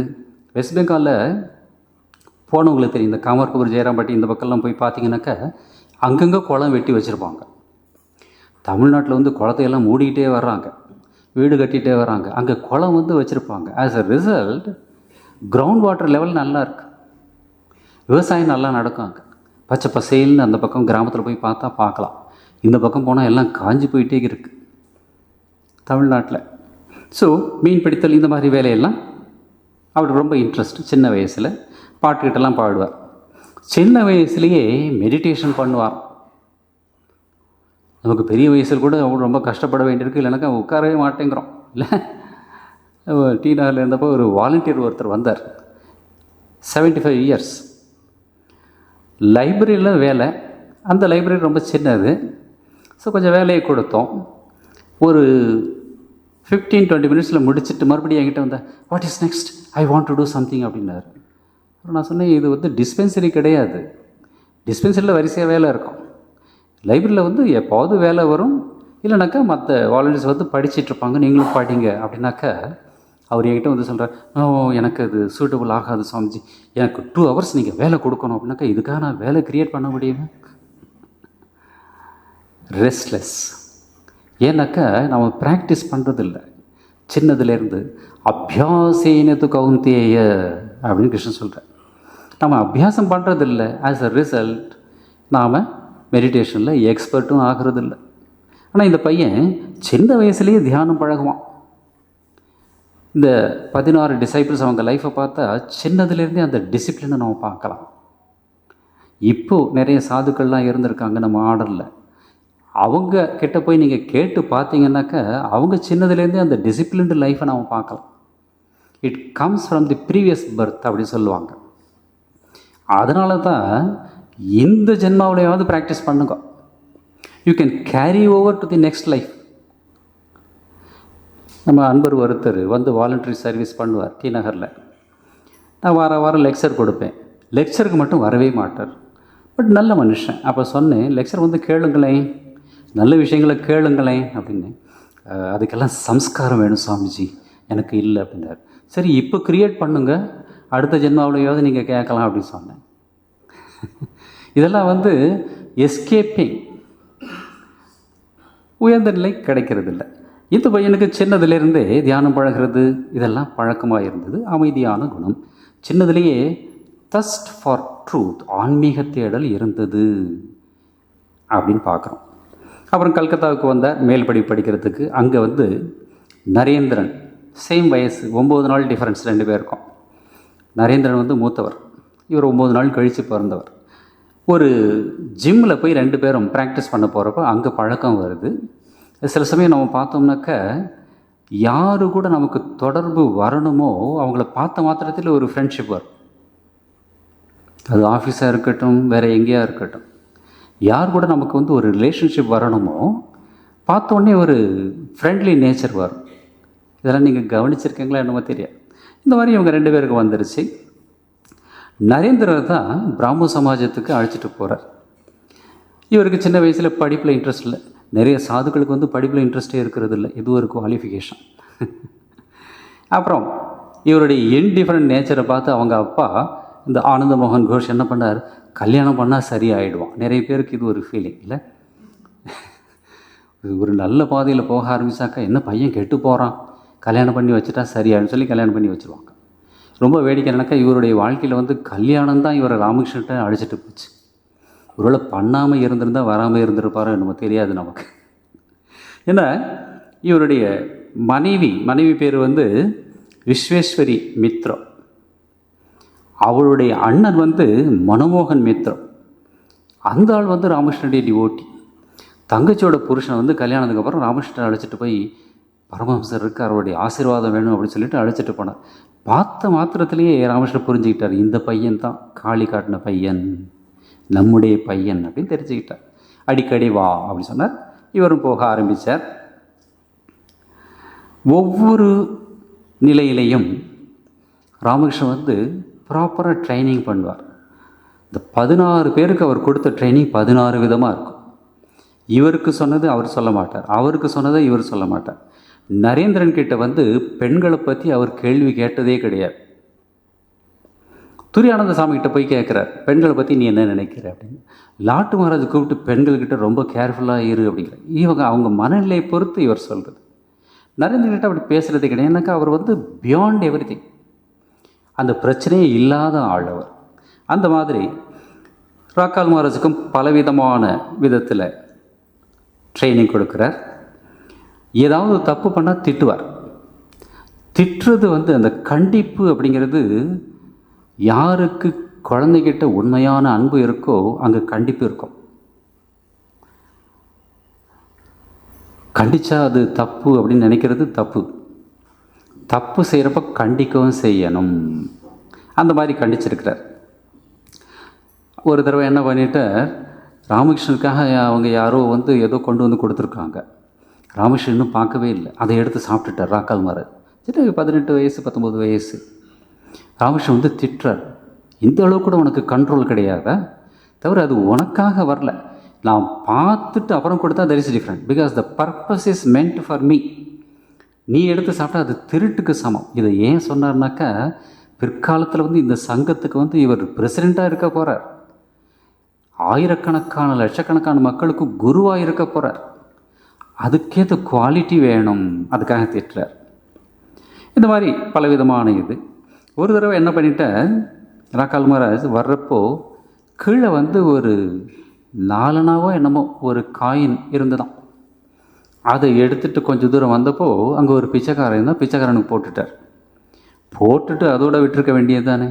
வெஸ்ட் பெங்காலில் போனவங்களுக்கு தெரியும், இந்த காமர்பூர், ஜெயராம்பட்டி இந்த பக்கம்லாம் போய் பார்த்தீங்கன்னாக்கா அங்கங்கே குளம் வெட்டி வச்சுருப்பாங்க. தமிழ்நாட்டில் வந்து குளத்தையெல்லாம் மூடிக்கிட்டே வர்றாங்க, வீடு கட்டிகிட்டே வராங்க, அங்கே குளம் வந்து வச்சுருப்பாங்க. As a result ground water level நல்லா இருக்குது, விவசாயம் நல்லா நடக்கும். அங்கே பச்சை பசேல்னு அந்த பக்கம் கிராமத்தில் போய் பார்த்தா பார்க்கலாம். இந்த பக்கம் போனால் எல்லாம் காஞ்சி போயிட்டே இருக்குது தமிழ்நாட்டில். ஸோ மீன் பிடித்தல் இந்த மாதிரி வேலையெல்லாம் அவருக்கு ரொம்ப இன்ட்ரெஸ்ட். சின்ன வயசில் பாட்டுக்கிட்டெல்லாம் பாடுவார். சின்ன வயசுலேயே மெடிடேஷன் பண்ணுவார். நமக்கு பெரிய வயசில் கூட அவர் ரொம்ப கஷ்டப்பட வேண்டியிருக்கு, இல்லைனாக்கா உட்காரவே மாட்டேங்கிறோம். இல்லை, டி நகரில் இருந்தப்போ ஒரு வாலண்டியர் ஒருத்தர் வந்தார், 75 இயர்ஸ். லைப்ரரியில் வேலை, அந்த லைப்ரரி ரொம்ப சின்னது. ஸோ கொஞ்சம் வேலையை கொடுத்தோம். ஒரு 15-20 மினிட்ஸில் முடிச்சுட்டு மறுபடியும் என்கிட்ட வந்தேன், what is next, I want to do something அப்படின்னாரு. நான் சொன்னேன், இது வந்து டிஸ்பென்சரி கிடையாது, டிஸ்பென்சரியில் வரிசையாக வேலை இருக்கும், லைப்ரரியில் வந்து எப்போது வேலை வரும், இல்லைனாக்கா மற்ற வாலண்டியர்ஸ் வந்து படிச்சிட்ருப்பாங்க, நீங்களும் படிங்க அப்படின்னாக்கா அவர் என்கிட்ட வந்து சொல்கிறார், எனக்கு அது சூட்டபுள் ஆகாது சுவாமிஜி, எனக்கு 2 hours நீங்கள் வேலை கொடுக்கணும் அப்படின்னாக்கா இதுக்காக நான் வேலை க்ரியேட் பண்ண முடியுமா? ரெஸ்ட்லெஸ். ஏன்னாக்கா நம்ம ப்ராக்டிஸ் பண்ணுறதில்ல. சின்னதுலேருந்து அபியாசேனது கௌந்தேய அப்படின்னு கிருஷ்ணன் சொல்கிறார். நம்ம அபியாசம் பண்ணுறதில்ல. ஆஸ் அ ரிசல்ட் நாம் மெடிடேஷனில் எக்ஸ்பர்ட்டும் ஆகிறதில்ல. ஆனால் இந்த பையன் சின்ன வயசுலேயே தியானம் பழகுவான். இந்த 16 டிசைபிள்ஸ் அவங்க லைஃப்பை பார்த்தா சின்னதுலேருந்தே அந்த டிசிப்ளினை நம்ம பார்க்கலாம். இப்போது நிறைய சாதுக்கள்லாம் இருந்திருக்காங்க நம்ம ஆர்டரில். அவங்க கிட்ட போய் நீங்கள் கேட்டு பார்த்தீங்கன்னாக்கா அவங்க சின்னதுலேருந்தே அந்த டிசிப்ளின்டு லைஃப்பை நம்ம பார்க்கலாம். It comes from the previous birth அப்படின்னு சொல்லுவாங்க. அதனால தான் இந்த ஜென்மாவிலையாவது ப்ராக்டிஸ் பண்ணுங்க. You can carry over to the next life. நம்ம அன்பர் ஒருத்தர் வந்து வாலண்டரி சர்வீஸ் பண்ணுவார் டி நகரில். நான் வாரம் லெக்சர் கொடுப்பேன். லெக்சருக்கு மட்டும் வரவே மாட்டார், பட் நல்ல மனுஷன். அப்போ சொன்னேன், லெக்சர் வந்து கேளுங்களேன், நல்ல விஷயங்களை கேளுங்களேன் அப்படின்னு. அதுக்கெல்லாம் சம்ஸ்காரம் வேணும் சுவாமிஜி, எனக்கு இல்லை அப்படின்னார். சரி, இப்போ க்ரியேட் பண்ணுங்க, அடுத்த ஜென்மாவிலையாவது நீங்கள் கேட்கலாம் அப்படின்னு சொன்னேன். இதெல்லாம் வந்து எஸ்கேப்பிங், உயர்ந்த நிலை கிடைக்கிறது இல்லை. இந்த பையனுக்கு சின்னதுலேருந்தே தியானம் பழகிறது இதெல்லாம் பழக்கமாக இருந்தது. அமைதியான குணம். சின்னதுலேயே தஸ்ட் ஃபார் ட்ரூத், ஆன்மீக தேடல் இருந்தது அப்படின்னு பார்க்குறோம். அப்புறம் கல்கத்தாவுக்கு வந்தார் மேல் படிக்கிறதுக்கு. அங்கே வந்து நரேந்திரன், சேம் வயசு, 9 நாள் டிஃப்ரென்ஸ் 2 பேருக்கும். நரேந்திரன் வந்து மூத்தவர், இவர் 9 நாள் கழித்து பிறந்தவர். ஒரு ஜிம்மில் போய் 2 பேரும் ப்ராக்டிஸ் பண்ண போகிறப்ப அங்கே பழக்கம் வருது. சில சமயம் நம்ம பார்த்தோம்னாக்க யாரு கூட நமக்கு தொடர்பு வரணுமோ அவங்கள பார்த்த மாத்திரத்தில் ஒரு ஃப்ரெண்ட்ஷிப் வரும். அது ஆஃபீஸாக இருக்கட்டும், வேறு எங்கேயா இருக்கட்டும், யார் கூட நமக்கு வந்து ஒரு ரிலேஷன்ஷிப் வரணுமோ பார்த்தோன்னே ஒரு ஃப்ரெண்ட்லி நேச்சர் வரும். இதெல்லாம் நீங்கள் கவனிச்சிருக்கீங்களா என்னமோ தெரியாது. இந்த மாதிரி இவங்க 2 பேருக்கு வந்துருச்சு. நரேந்திரர் தான் பிராமோ சமாஜத்துக்கு அழைச்சிட்டு போகிறார். இவருக்கு சின்ன வயசில் படிப்பில் இன்ட்ரெஸ்ட் இல்லை. நிறைய சாதுக்களுக்கு வந்து படிப்பில் இன்ட்ரெஸ்டே இருக்கிறது இல்லை, இது ஒரு குவாலிஃபிகேஷன். அப்புறம் இவருடைய இன்டிஃபரண்ட் நேச்சரை பார்த்து அவங்க அப்பா இந்த ஆனந்த மோகன் கோஷ் என்ன பண்ணார், கல்யாணம் பண்ணால் சரியாயிடுவான். நிறைய பேருக்கு இது ஒரு ஃபீலிங் இல்லை. ஒரு நல்ல பாதையில் போக ஆரம்பித்தாக்கா என்ன பையன் கெட்டு போகிறான், கல்யாணம் பண்ணி வச்சுட்டா சரியாயிடும் சொல்லி கல்யாணம் பண்ணி வச்சுருவாங்க. ரொம்ப வேடிக்கை என்னக்கா, இவருடைய வாழ்க்கையில் வந்து கல்யாணம் தான் இவரை ராமகிருஷ்ணன்ட்ட அழைச்சிட்டு போச்சு. ஒருவேளை பண்ணாமல் இருந்திருந்தால் வராமல் இருந்திருப்பாரோ என்னமோ தெரியாது நமக்கு. ஏன்னா இவருடைய மனைவி பேர் வந்து விஸ்வேஸ்வரி மித்ரா. அவளுடைய அண்ணன் வந்து மனமோகன் மித்ரா. அந்த ஆள் வந்து ராமகிருஷ்ணனுடைய டிவோட்டி. தங்கச்சியோட புருஷனை வந்து கல்யாணத்துக்கு அப்புறம் ராமகிருஷ்ணன் அழைச்சிட்டு போய் பரமஹம்சர் இருக்கார், அவருடைய ஆசீர்வாதம் வேணும் அப்படின்னு சொல்லிட்டு அழைச்சிட்டு போனார். பார்த்த மாத்திரத்திலேயே ராமகிருஷ்ணன் புரிஞ்சுக்கிட்டார், இந்த பையன் தான் காளி காட்டின பையன், நம்முடைய பையன் அப்படின்னு தெரிஞ்சுக்கிட்டார். அடிக்கடி வா அப்படின்னு சொன்னார். இவரும் போக ஆரம்பித்தார். ஒவ்வொரு நிலையிலையும் ராமகிருஷ்ணன் வந்து ப்ராப்பராக ட்ரைனிங் பண்ணுவார். இந்த 16 பேருக்கு அவர் கொடுத்த ட்ரைனிங் 16 விதமாக இருக்கும். இவருக்கு சொன்னது அவர் சொல்ல மாட்டார், அவருக்கு சொன்னதை இவர் சொல்ல மாட்டார். நரேந்திரன் கிட்ட வந்து பெண்களை பற்றி அவர் கேள்வி கேட்டதே கிடையாது. துரியானந்த சாமி கிட்ட போய் கேட்குறார், பெண்களை பற்றி நீ என்ன நினைக்கிற அப்படின்னு. லாட்டு மகாராஜ் கூப்பிட்டு பெண்கள்கிட்ட ரொம்ப கேர்ஃபுல்லாக இரு அப்படிங்கிற. அவங்க மனநிலையை பொறுத்து இவர் சொல்கிறது. நரேந்திரன்கிட்ட அப்படி பேசுகிறதே கிடையாது. எனக்கு அவர் வந்து பியாண்ட் எவ்ரிதிங், அந்த பிரச்சனையே இல்லாத ஆள் அவர். அந்த மாதிரி ராக்கால் மகாராஜுக்கும் பலவிதமான விதத்தில் ட்ரைனிங் கொடுக்குறார். ஏதாவது தப்பு பண்ணால் திட்டுவார். திட்டுறது வந்து அந்த கண்டிப்பு அப்படிங்கிறது, யாருக்கு குழந்தைகிட்ட உண்மையான அன்பு இருக்கோ அங்கே கண்டிப்பு இருக்கும். கண்டிச்சா அது தப்பு அப்படின்னு நினைக்கிறது தப்பு. தப்பு செய்கிறப்ப கண்டிக்கவும் செய்யணும். அந்த மாதிரி கண்டிச்சிருக்கிறார். ஒரு தடவை என்ன பண்ணிட்டார், ராமகிருஷ்ணனுக்காக அவங்க யாரோ வந்து ஏதோ கொண்டு வந்து கொடுத்துருக்காங்க. ராமகிருஷ்ணன் இன்னும் பார்க்கவே இல்லை. அதை எடுத்து சாப்பிட்டுட்டார் ராக்கால் மகாராஜ். சரி, 18 வயசு 19 வயசு. ராமகிருஷ்ணன் வந்து திட்டுறார், இந்த அளவு கூட உனக்கு கண்ட்ரோல் கிடையாதா, தவிர அது உனக்காக வரல, நான் பார்த்துட்டு அப்புறம் கொடுத்தா that is different, because the purpose is meant for me. நீ எடுத்து சாப்பிட்டா அது திருட்டுக்கு சமம். இதை ஏன் சொன்னார்னாக்கா, பிற்காலத்தில் வந்து இந்த சங்கத்துக்கு வந்து இவர் பிரசிடெண்ட்டாக இருக்க போகிறார். ஆயிரக்கணக்கான லட்சக்கணக்கான மக்களுக்கு குருவாக இருக்க போகிறார். அதுக்கேற்ற குவாலிட்டி வேணும், அதுக்காக திட்டுறார். இந்த மாதிரி பலவிதமான இது. ஒரு தடவை என்ன பண்ணிட்டார், ராக்கால் மகாராஜ் வர்றப்போ கீழே வந்து ஒரு 4 என்னமோ ஒரு காயின் இருந்துதான். அதை எடுத்துகிட்டு கொஞ்சம் தூரம் வந்தப்போ அங்கே ஒரு பிச்சைக்காரன் இருந்தால், பிச்சைக்காரனுக்கு போட்டுட்டு அதோட விட்டுருக்க வேண்டியது தானே.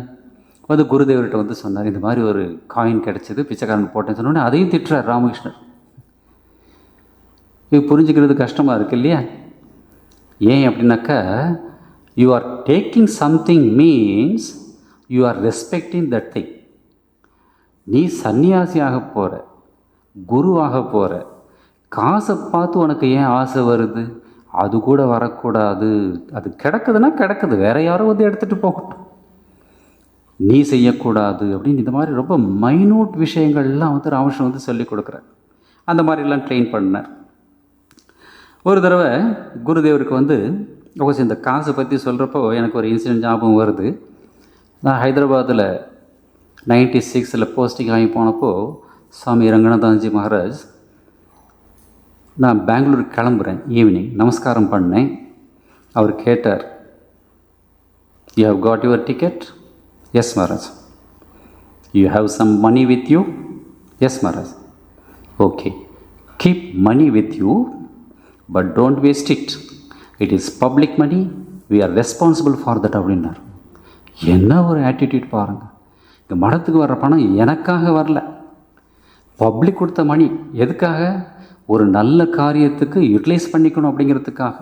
வந்து குருதேவர்கிட்ட வந்து சொன்னார், இந்த மாதிரி ஒரு காயின் கிடச்சிது, பிச்சைக்காரனுக்கு போட்டேன்னு சொன்னோடனே அதையும் திட்டுறார் ராமகிருஷ்ணர். இது புரிஞ்சுக்கிறது கஷ்டமாக இருக்குது இல்லையா? ஏன் அப்படின்னாக்கா, you are taking something means you are respecting that thing. நீ சன்னியாசியாக போகிற, குருவாக போகிற, காசை பார்த்து உனக்கு ஏன் ஆசை வருது? அது கூட வரக்கூடாது. அது கிடக்குதுன்னா கிடக்குது, வேற யாரோ வந்து எடுத்துகிட்டு போகட்டும், நீ செய்யக்கூடாது அப்படின்னு. இந்த மாதிரி ரொம்ப மைனூட் விஷயங்கள்லாம் வந்து ராமகிருஷ்ணன் வந்து சொல்லிக் கொடுக்குறார். அந்த மாதிரிலாம் ட்ரெயின் பண்ணார். ஒரு தடவை குருதேவருக்கு வந்து இந்த காசை பற்றி சொல்கிறப்போ எனக்கு ஒரு இன்சிடென்ட் ஞாபகம் வருது. நான் ஹைதராபாத்தில் 96 போஸ்டிங் ஆகி போனப்போ சுவாமி ரங்கநாதாஜி மகாராஜ், நான் பெங்களூர் கிளம்புறேன், ஈவினிங் நமஸ்காரம் பண்ணேன். அவர் கேட்டார், you have got your ticket, Yes, Maharaj. You have some money with you? Yes, Maharaj. Okay. Keep money with you, but don't waste it. It is public money. We are responsible for that அப்படின்னார். என்ன ஒரு attitude பாருங்கள். இந்த மடத்துக்கு வர்ற பணம் எனக்காக வரல, பப்ளிக் கொடுத்த மணி. எதுக்காக? ஒரு நல்ல காரியத்துக்கு யூட்டிலைஸ் பண்ணிக்கணும் அப்படிங்கிறதுக்காக.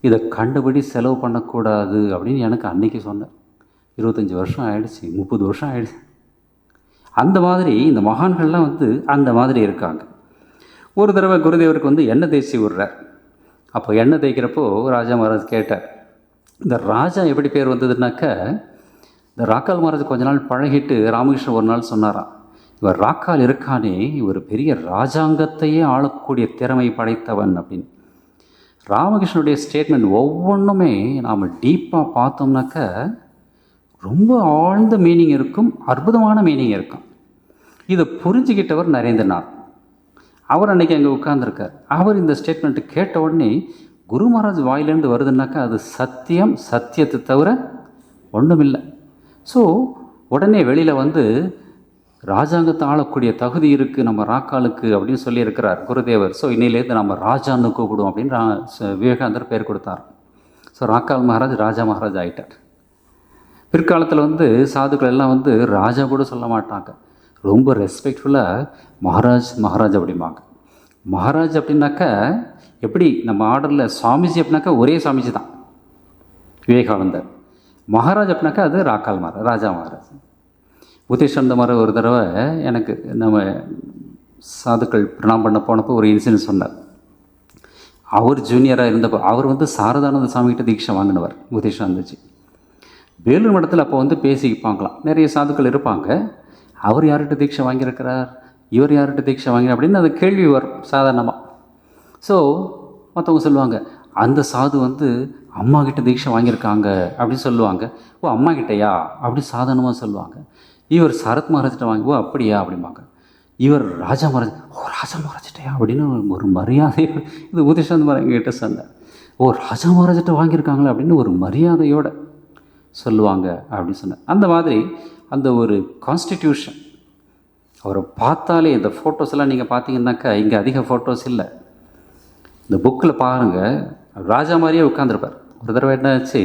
இதை கண்டுபடி செலவு பண்ணக்கூடாது அப்படின்னு எனக்கு அன்றைக்கி சொன்னேன். 25 வருஷம் ஆகிடுச்சு, 30 வருஷம் ஆகிடுச்சு. அந்த மாதிரி இந்த மகான்கள்லாம் அந்த மாதிரி இருக்காங்க. ஒரு தடவை குருதேவருக்கு எண்ணெய் தேய்ச்சி விடுறார். அப்போ எண்ணெய் தேய்க்கிறப்போ ராஜா மகாராஜ் கேட்டார், இந்த ராஜா எப்படி பேர் வந்ததுனாக்க, இந்த ராக்கால் மகாராஜ் கொஞ்ச நாள் பழகிட்டு ராமகிருஷ்ணன் ஒரு நாள் சொன்னாராம், இவர் ராக்கால் இருக்கானே இவர் பெரிய ராஜாங்கத்தையே ஆளக்கூடிய திறமை படைத்தவன் அப்படின்னு. ராமகிருஷ்ணனுடைய ஸ்டேட்மெண்ட் ஒவ்வொன்றுமே நாம் டீப்பாக பார்த்தோம்னாக்க ரொம்ப ஆழ்ந்த மீனிங் இருக்கும், அற்புதமான மீனிங் இருக்கும். இதை புரிஞ்சுக்கிட்டவர் நரேந்திரநாத். அவர் அன்றைக்கி அங்கே உட்கார்ந்துருக்கார். அவர் இந்த ஸ்டேட்மெண்ட்டு கேட்ட உடனே குரு மகாராஜ் வாயிலேருந்து வருதுன்னாக்கா அது சத்தியம், சத்தியத்தை தவிர ஒன்றுமில்லை. ஸோ உடனே வெளியில் ராஜாங்கத்தை ஆளக்கூடிய தகுதி இருக்குது நம்ம ராக்காலுக்கு அப்படின்னு சொல்லியிருக்கிறார் குருதேவர். ஸோ இன்னிலேருந்து நம்ம ராஜான்னு கூப்பிடுவோம் அப்படின்னு விவேகானந்தர் பேர் கொடுத்தார். ஸோ ராக்கால் மகாராஜ் ராஜா மகாராஜ் ஆகிட்டார். பிற்காலத்தில் சாதுக்கள் எல்லாம் ராஜா கூட சொல்ல மாட்டாங்க, ரொம்ப ரெஸ்பெக்ட்ஃபுல்லாக மகாராஜ் மகாராஜ் அப்படிம்பாங்க. மகாராஜ் அப்படின்னாக்கா எப்படி நம்ம ஆர்டரில் சுவாமிஜி அப்படின்னாக்கா ஒரே சுவாமிஜி தான் விவேகானந்தர். மகாராஜ் அப்படின்னாக்கா அது ராக்கால் மகாராஜ், ராஜா மகாராஜ். உத்தேஷானந்த மாதிரி ஒரு தடவை எனக்கு நம்ம சாதுக்கள் பிரணாம் பண்ண போனப்போ ஒரு இன்சிடென்ட் சொன்னார். அவர் ஜூனியராக இருந்தப்போ அவர் சாரதானந்த சாமிகிட்ட தீட்சை வாங்கினவர் உத்தேஷானந்தஜி. வேலூர் மடத்தில் அப்போ பேசிப்பாங்களாம், நிறைய சாதுக்கள் இருப்பாங்க. அவர் யார்கிட்ட தீட்சை வாங்கியிருக்கிறார், இவர் யார்கிட்ட தீட்சை வாங்கினார் அப்படின்னு அது கேள்வி வரும் சாதாரணமாக. ஸோ மற்றவங்க சொல்லுவாங்க, அந்த சாது அம்மா கிட்ட தீட்சை வாங்கியிருக்காங்க அப்படின்னு சொல்லுவாங்க. ஓ அம்மா கிட்டையா அப்படி சாதாரணமாக சொல்லுவாங்க. இவர் சரத் மகாராஜ்கிட்ட வாங்கி, ஓ அப்படியா அப்படிம்பாங்க. இவர் ராஜா மகாராஜ், ஓ ராஜா மகாராஜ்கிட்டையா அப்படின்னு ஒரு மரியாதை. இது உதயசாந்த் மகாராஜ் கிட்ட சொன்னார், ஓ ராஜா மகாராஜ்கிட்ட வாங்கியிருக்காங்களே அப்படின்னு ஒரு மரியாதையோடு சொல்லுவாங்க அப்படின்னு சொன்னார். அந்த மாதிரி அந்த ஒரு கான்ஸ்டிடியூஷன் அவரை பார்த்தாலே, இந்த ஃபோட்டோஸ் எல்லாம் நீங்கள் பார்த்தீங்கன்னாக்கா இங்கே அதிக ஃபோட்டோஸ் இல்லை, இந்த புக்கில் பாருங்கள், ராஜா மாதிரியே உட்காந்துருப்பார். ஒரு தடவை என்னாச்சு,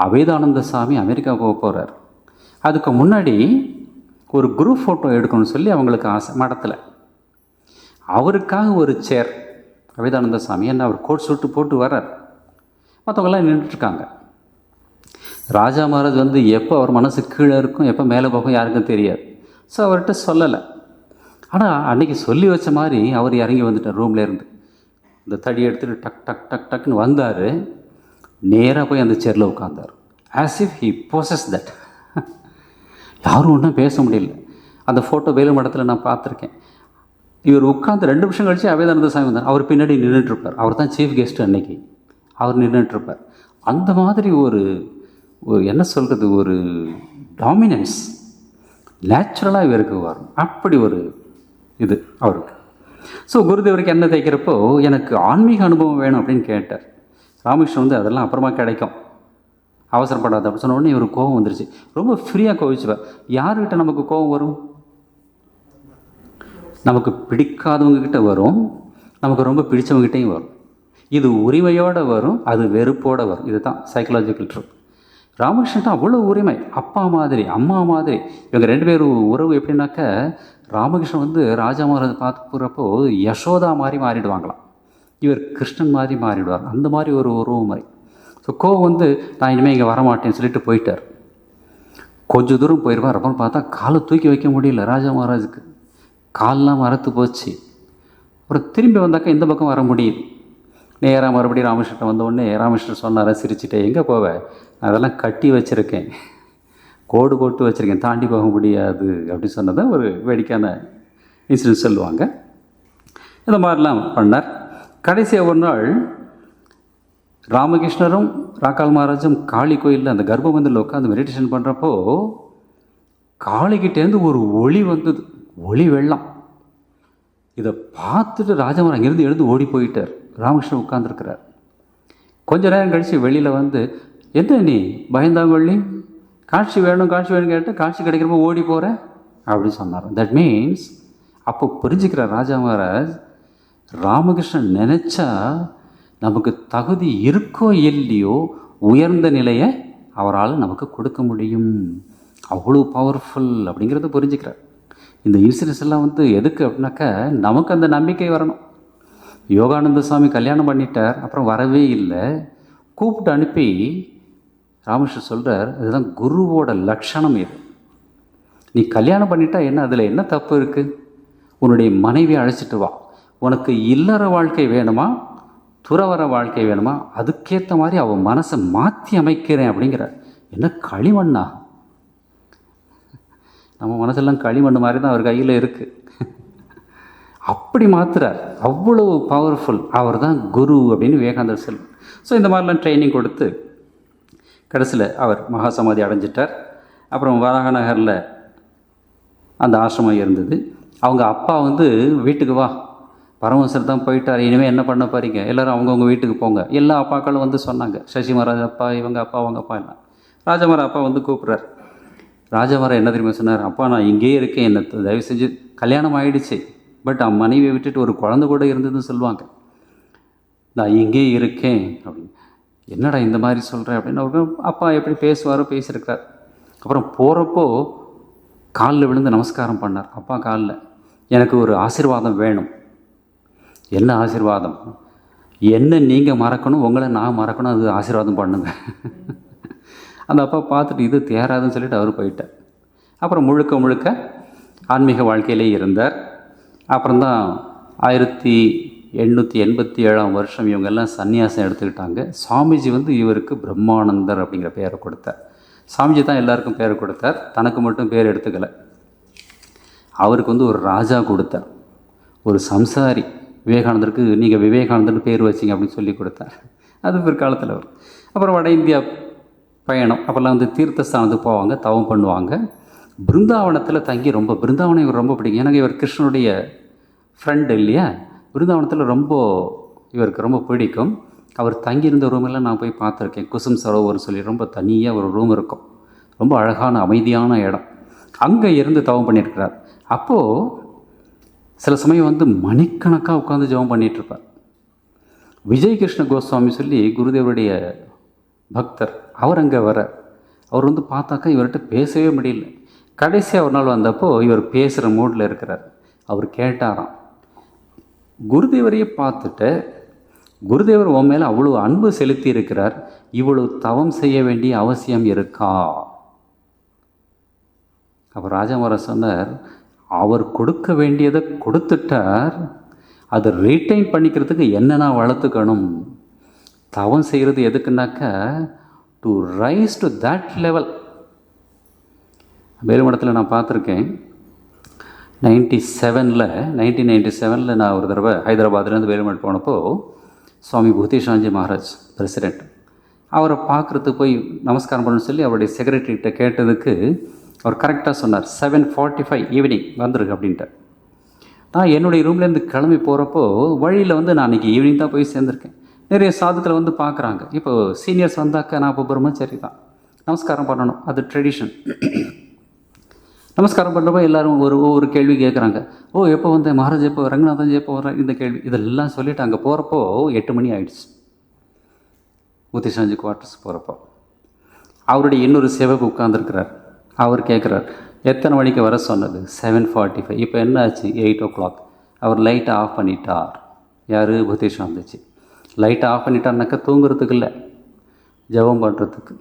அவேதானந்த சாமி அமெரிக்கா போக போகிறார். அதுக்கு முன்னாடி ஒரு குரூப் ஃபோட்டோ எடுக்கணும்னு சொல்லி அவங்களுக்கு ஆசை மடத்தில். அவருக்காக ஒரு சேர் அவேதானந்த சாமி என்ன அவர் கோட் சூட்டு போட்டு வர்றார், மற்றவங்கெல்லாம் நின்றுட்டுருக்காங்க. ராஜா மகாராஜ் எப்போ அவர் மனசு கீழே இருக்கும், எப்போ மேலே போகும் யாருக்கும் தெரியாது. ஸோ அவர்கிட்ட சொல்லலை. ஆனால் அன்றைக்கி சொல்லி வச்ச மாதிரி அவர் இறங்கி வந்துட்டார் ரூம்லேருந்து. இந்த தடி எடுத்துகிட்டு டக் டக் டக் டக்குன்னு வந்தார். நேராக போய் அந்த சேரில் உட்காந்தார். As if he possess that. யாரும் ஒன்றும் பேச முடியல. அந்த ஃபோட்டோ வேலு மடத்தில் நான் பார்த்துருக்கேன். இவர் உட்காந்து 2 நிமிஷம் கழித்து அவேதானந்த சாமி வந்தார். அவர் பின்னாடி நின்றுட்டுருப்பார். அவர் தான் சீஃப் கெஸ்ட்டு அன்னைக்கு. அவர் நின்றுட்டுருப்பார். அந்த மாதிரி ஒரு என்ன சொல்கிறது, ஒரு டாமினன்ஸ் நேச்சுரலாக இவருக்கு வரும். அப்படி ஒரு இது அவருக்கு. ஸோ குருதேவருக்கு என்ன தைக்கிறப்போ எனக்கு ஆன்மீக அனுபவம் வேணும் அப்படின்னு கேட்டார். ராமகிருஷ்ணன் அதெல்லாம் அப்புறமா கிடைக்கும், அவசரப்படாது அப்படின்னு சொன்ன உடனே இவருக்கு கோபம் வந்துருச்சு. ரொம்ப ஃப்ரீயாக கோவிச்சுவார். யார்கிட்ட நமக்கு கோபம் வரும்? நமக்கு பிடிக்காதவங்கக்கிட்ட வரும், நமக்கு ரொம்ப பிடிச்சவங்ககிட்டையும் வரும். இது உரிமையோடு வரும், அது வெறுப்போடு வரும். இதுதான் சைக்கலாஜிக்கல் ட்ரூத். ராமகிருஷ்ணன் அவ்வளோ உரிமை, அப்பா மாதிரி அம்மா மாதிரி. இவங்க 2 பேரும் உறவு எப்படின்னாக்க, ராமகிருஷ்ணன் ராஜா மகாராஜ் பார்த்து போகிறப்போ யசோதா மாதிரி மாறிடுவாங்களாம், இவர் கிருஷ்ணன் மாதிரி மாறிடுவார். அந்த மாதிரி ஒரு உறவு மாதிரி. ஸோ கோவம் நான் இனிமேல் இங்கே வரமாட்டேன்னு சொல்லிட்டு போயிட்டார். கொஞ்சம் தூரம் போயிடுவார். அப்புறம் பார்த்தா காலை தூக்கி வைக்க முடியல ராஜா மகாராஜுக்கு, காலெலாம் மரத்து போச்சு. அப்புறம் திரும்பி வந்தாக்கா இந்த பக்கம் வர முடியுது. நேராக மறுபடியும் ராமகிருஷ்ணன் வந்தோடனே ராமகிருஷ்ணன் சொன்னார் சிரிச்சுட்டே, எங்கே போவேன், அதெல்லாம் கட்டி வச்சுருக்கேன், கோடு போட்டு வச்சுருக்கேன், தாண்டி போக முடியாது அப்படின்னு சொன்னதை ஒரு வேடிக்கையான இன்சிடென்ட் சொல்லுவாங்க. இந்த மாதிரிலாம் பண்ணார். கடைசியாக ஒரு நாள் ராமகிருஷ்ணரும் ராக்கால் மகாராஜும் காளி கோயிலில் அந்த கர்ப்பமந்திரில் உட்காந்து மெடிடேஷன் பண்ணுறப்போ காளிக்கிட்டேருந்து ஒரு ஒளி வந்தது, ஒளி வெள்ளம். இதை பார்த்துட்டு ராஜமரம் அங்கேருந்து எழுந்து ஓடி போயிட்டார். ராமகிருஷ்ணன் உட்காந்துருக்கிறார். கொஞ்ச நேரம் கழித்து வெளியில் என்ன நீ பயந்தாங்கொள்ளி காட்சி வேணும் கேட்டு காட்சி கிடைக்கிறப்ப ஓடி போகிறேன் அப்படின்னு சொன்னார். தட் மீன்ஸ் அப்போ புரிஞ்சுக்கிற ராஜா மகாராஜ், ராமகிருஷ்ணன் நினச்சா நமக்கு தகுதி இருக்கோ இல்லையோ உயர்ந்த நிலையை அவரால் நமக்கு கொடுக்க முடியும், அவ்வளோ பவர்ஃபுல் அப்படிங்கிறத புரிஞ்சுக்கிறார். இந்த இன்சிடென்ட்ஸ் எல்லாம் எதுக்கு அப்படின்னாக்கா நமக்கு அந்த நம்பிக்கை வரணும். யோகானந்த சுவாமி கல்யாணம் பண்ணிட்டார், அப்புறம் வரவே இல்லை. கூப்பிட்டு அனுப்பி ராமகிருஷ்ணன் சொல்கிறார், இதுதான் குருவோட லட்சணம். இது நீ கல்யாணம் பண்ணிட்டா என்ன, அதில் என்ன தப்பு இருக்குது? உன்னுடைய மனைவியை அழைச்சிட்டு வா, உனக்கு இல்லற வாழ்க்கை வேணுமா துறவர வாழ்க்கை வேணுமா, அதுக்கேற்ற மாதிரி அவன் மனசை மாற்றி அமைக்கிறேன் அப்படிங்கிற. என்ன களிமண்ணா? நம்ம மனசெல்லாம் களிமண் மாதிரி தான் அவர் கையில் இருக்குது. அப்படி மாத்துறார், அவ்வளோ பவர்ஃபுல். அவர் தான் குரு அப்படின்னு விவேகானந்தர் சொல்லுவார். ஸோ இந்த மாதிரிலாம் ட்ரைனிங் கொடுத்து கடைசியில் அவர் மகாசமாதி அடைஞ்சிட்டார். அப்புறம் வராகநகரில் அந்த ஆசிரமம் இருந்தது. அவங்க அப்பா வீட்டுக்கு வா, பரமஹம்சர் தான் போயிட்டார், இனிமேல் என்ன பண்ண போறீங்க, எல்லோரும் அவங்கவுங்க வீட்டுக்கு போங்க. எல்லா அப்பாக்களும் சொன்னாங்க, சசி மகாராஜ் அப்பா, இவங்க அப்பா, அவங்க அப்பா எல்லாம். ராஜாமரா அப்பா கூப்பிட்றார். ராஜாமரா என்ன தெரியுமா சொன்னார், அப்பா நான் இங்கேயே இருக்கேன், என்ன தயவு செஞ்சு, கல்யாணம் ஆகிடுச்சு, பட் மனைவியை விட்டுட்டு ஒரு குழந்தை கூட இருந்ததுன்னு சொல்லுவாங்க, நான் இங்கேயே இருக்கேன் அப்படின்னு. என்னடா இந்த மாதிரி சொல்கிறேன் அப்படின்னு அவருக்கு அப்பா எப்படி பேசுவாரோ பேசியிருக்கார். அப்புறம் போகிறப்போ காலில் விழுந்து நமஸ்காரம் பண்ணார். அப்பா காலில், எனக்கு ஒரு ஆசீர்வாதம் வேணும். என்ன ஆசீர்வாதம்? என்ன நீங்கள் மறக்கணும், உங்களை நான் மறக்கணும், அது ஆசீர்வாதம் பண்ணுங்க. அந்த அப்பா பார்த்துட்டு இது தேராதுன்னு சொல்லிட்டு அவர் போயிட்டார். அப்புறம் முழுக்க முழுக்க ஆன்மீக வாழ்க்கையிலே இருந்தார். அப்புறம்தான் 1887 இவங்கெல்லாம் சன்னியாசம் எடுத்துக்கிட்டாங்க. சுவாமிஜி இவருக்கு பிரம்மானந்தர் அப்படிங்கிற பேரை கொடுத்தார். சாமிஜி தான் எல்லாருக்கும் பேர் கொடுத்தார், தனக்கு மட்டும் பேர் எடுத்துக்கலை. அவருக்கு ஒரு ராஜா கொடுத்தார், ஒரு சம்சாரி. விவேகானந்தருக்கு நீங்கள் விவேகானந்தர்னு பேர் வச்சிங்க அப்படின்னு சொல்லி கொடுத்தார். அது பிற்காலத்தில் வரும். அப்புறம் வட இந்தியா பயணம். அப்போல்லாம் தீர்த்தஸ்தானத்துக்கு போவாங்க, தவம் பண்ணுவாங்க. பிருந்தாவனத்தில் தங்கி பிருந்தாவனம் இவர் ரொம்ப பிடிக்கும். எனக்கு இவர் கிருஷ்ணனுடைய ஃப்ரெண்டு இல்லையா, பிருந்தாவனத்தில் இவருக்கு ரொம்ப பிடிக்கும். அவர் தங்கியிருந்த ரூமெல்லாம் நான் போய் பார்த்துருக்கேன். குசும் சரோவர்னு சொல்லி ரொம்ப தனியாக ஒரு ரூம் இருக்கும், ரொம்ப அழகான அமைதியான இடம். அங்கே இருந்து தவம் பண்ணியிருக்கிறார். அப்போது சில சமயம் மணிக்கணக்காக உட்காந்து ஜெபம் பண்ணிகிட்ருப்பார். விஜய் கிருஷ்ண கோஸ்வாமி சொல்லி குருதேவருடைய பக்தர், அவர் அங்கே வர. அவர் பார்த்தாக்கா இவர்கிட்ட பேசவே முடியல. கடைசியாக ஒரு நாள் வந்தப்போ இவர் பேசுகிற மூடில் இருக்கிறார். அவர் கேட்டாராம், குருதேவரையே பார்த்துட்டு, குருதேவர் உன் மேலே அவ்வளோ அன்பு செலுத்தி இருக்கிறார், இவ்வளோ தவம் செய்ய வேண்டிய அவசியம் இருக்கா? அப்போ ராஜாமரா சொன்னார், அவர் கொடுக்க வேண்டியதை கொடுத்துட்டார், அதை ரீட்டைன் பண்ணிக்கிறதுக்கு என்னென்ன வளர்த்துக்கணும். தவம் செய்கிறது எதுக்குன்னாக்கா to rise to that level. வேலுமடத்தில் நான் பார்த்துருக்கேன். 1997 நான் ஒரு தடவை ஹைதராபாத்லேருந்து வேலுமடம் போனப்போ சுவாமி பூதேஷாஞ்சி மகாராஜ் பிரசிடெண்ட், அவரை பார்க்குறதுக்கு போய் நமஸ்காரம் பண்ணணும்னு சொல்லி அவருடைய செக்ரட்டரிகிட்ட கேட்டதுக்கு அவர் கரெக்டாக சொன்னார், 7:45 ஈவினிங் வந்துருக்கு அப்படின்ட்டு. நான் என்னுடைய ரூம்லேருந்து கிளம்பி போகிறப்போ வழியில் நான் அன்றைக்கி ஈவினிங் தான் போய் சேர்ந்துருக்கேன். நிறைய சாதுக்களை பார்க்குறாங்க. இப்போ சீனியர்ஸ் வந்தாக்கா நான் இப்போ பிரம்மச்சரி தான், நமஸ்காரம் பண்ணணும், அது ட்ரெடிஷன். நமஸ்காரம் பண்ணுறப்போ எல்லோரும் ஒவ்வொரு கேள்வி கேட்குறாங்க. ஓ எப்போ வந்தேன் மகாராஜ், எப்போ ரங்கநாதன், எப்போ வர்றேன், இந்த கேள்வி இதெல்லாம் சொல்லிவிட்டு அங்கே போகிறப்போ 8 மணி ஆகிடுச்சு. பூதேஷாஞ்சி குவார்ட்டர்ஸ் போகிறப்போ அவருடைய இன்னொரு சேவக்கு உட்கார்ந்துருக்கிறார். அவர் கேட்குறார், எத்தனை மணிக்கு வர சொன்னது? 7:45. இப்போ என்ன ஆச்சு? 8 o'clock. அவர் லைட்டை ஆஃப் பண்ணிட்டார். யார்? பூதேஷாஞ்சி. லைட்டை ஆஃப் பண்ணிட்டார்னாக்கா தூங்குறதுக்கு இல்லை, ஜெபம் பண்ணுறதுக்கு.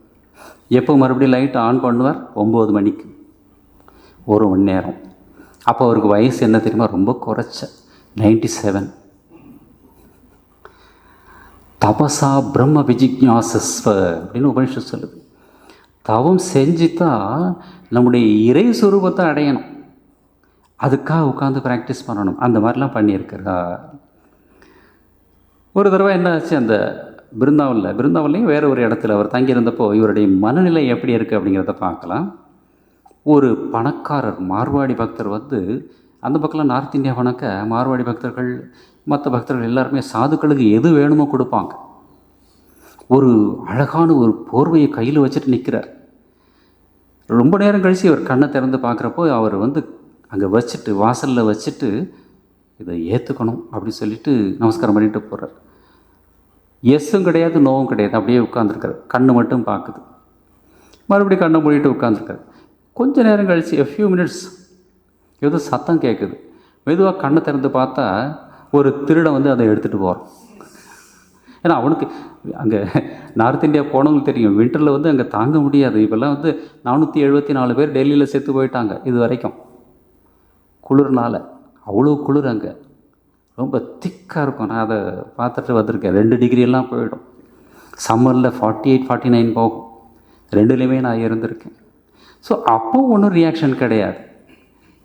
எப்போ மறுபடியும் லைட்டை ஆன் பண்ணுவார்? 9 மணிக்கு, 1 மணி நேரம். அப்போ அவருக்கு வயசு என்ன தெரியுமா? ரொம்ப குறைச்ச 97. தபசா பிரம்ம விஜிக்ஞாசஸ்வ அப்படின்னு உபனிஷத் சொல்லுது. தவம் செஞ்சு தான் நம்முடைய இறை சுரூபத்தை அடையணும், அதுக்காக உட்காந்து ப்ராக்டிஸ் பண்ணணும். அந்த மாதிரிலாம் பண்ணியிருக்கிறா. ஒரு தடவை என்ன ஆச்சு, அந்த பிருந்தாவன்லேயும் வேறு ஒரு இடத்துல அவர் தங்கியிருந்தப்போ இவருடைய மனநிலை எப்படி இருக்குது அப்படிங்கிறத பார்க்கலாம். ஒரு பணக்காரர் மார்வாடி பக்தர் அந்த பக்கம்லாம் நார்த் இந்தியா பணக்க மார்வாடி பக்தர்கள் மற்ற பக்தர்கள் எல்லாருமே சாதுக்களுக்கு எது வேணுமோ கொடுப்பாங்க. ஒரு அழகான ஒரு போர்வையை கையில் வச்சுட்டு நிற்கிறார். ரொம்ப நேரம் கழித்து இவர் கண்ணை திறந்து பார்க்குறப்போ அவர் வந்து அங்கே வச்சுட்டு வாசலில் வச்சுட்டு இதை ஏற்றுக்கணும் அப்படின்னு சொல்லிட்டு நமஸ்காரம் பண்ணிட்டு போகிறார். எஸ்ஸும் கிடையாது, நோவும் கிடையாது, அப்படியே உட்காந்துருக்காரு. கண்ணு மட்டும் பார்க்குது. மறுபடியும் கண்ணை மூடிட்டு உட்காந்துருக்காரு. கொஞ்சம் நேரம் கழித்து ஃபியூ மினிட்ஸ் ஏதோ சத்தம் கேட்குது. மெதுவாக கண்ணை திறந்து பார்த்தா ஒரு திருடன் வந்து அதை எடுத்துகிட்டு போகிறான். ஏன்னா அவனுக்கு அங்கே நார்த் இந்தியா போனவங்களுக்கு தெரியும், வின்டரில் வந்து அங்கே தாங்க முடியாது. இப்போல்லாம் வந்து 474 பேர் டெல்லியில் செத்து போயிட்டாங்க இது வரைக்கும், குளிர்னால். அவ்வளோ குளிர் அங்கே, ரொம்ப திக்காக இருக்கும். நான் அதை பார்த்துட்டு வந்திருக்கேன். 2 டிகிரியெல்லாம் போயிடும். சம்மரில் 48, 49 போகும். 2லேயுமே நான் இருந்திருக்கேன். ஸோ அப்போ ஒன்றும் ரியாக்ஷன் கிடையாது.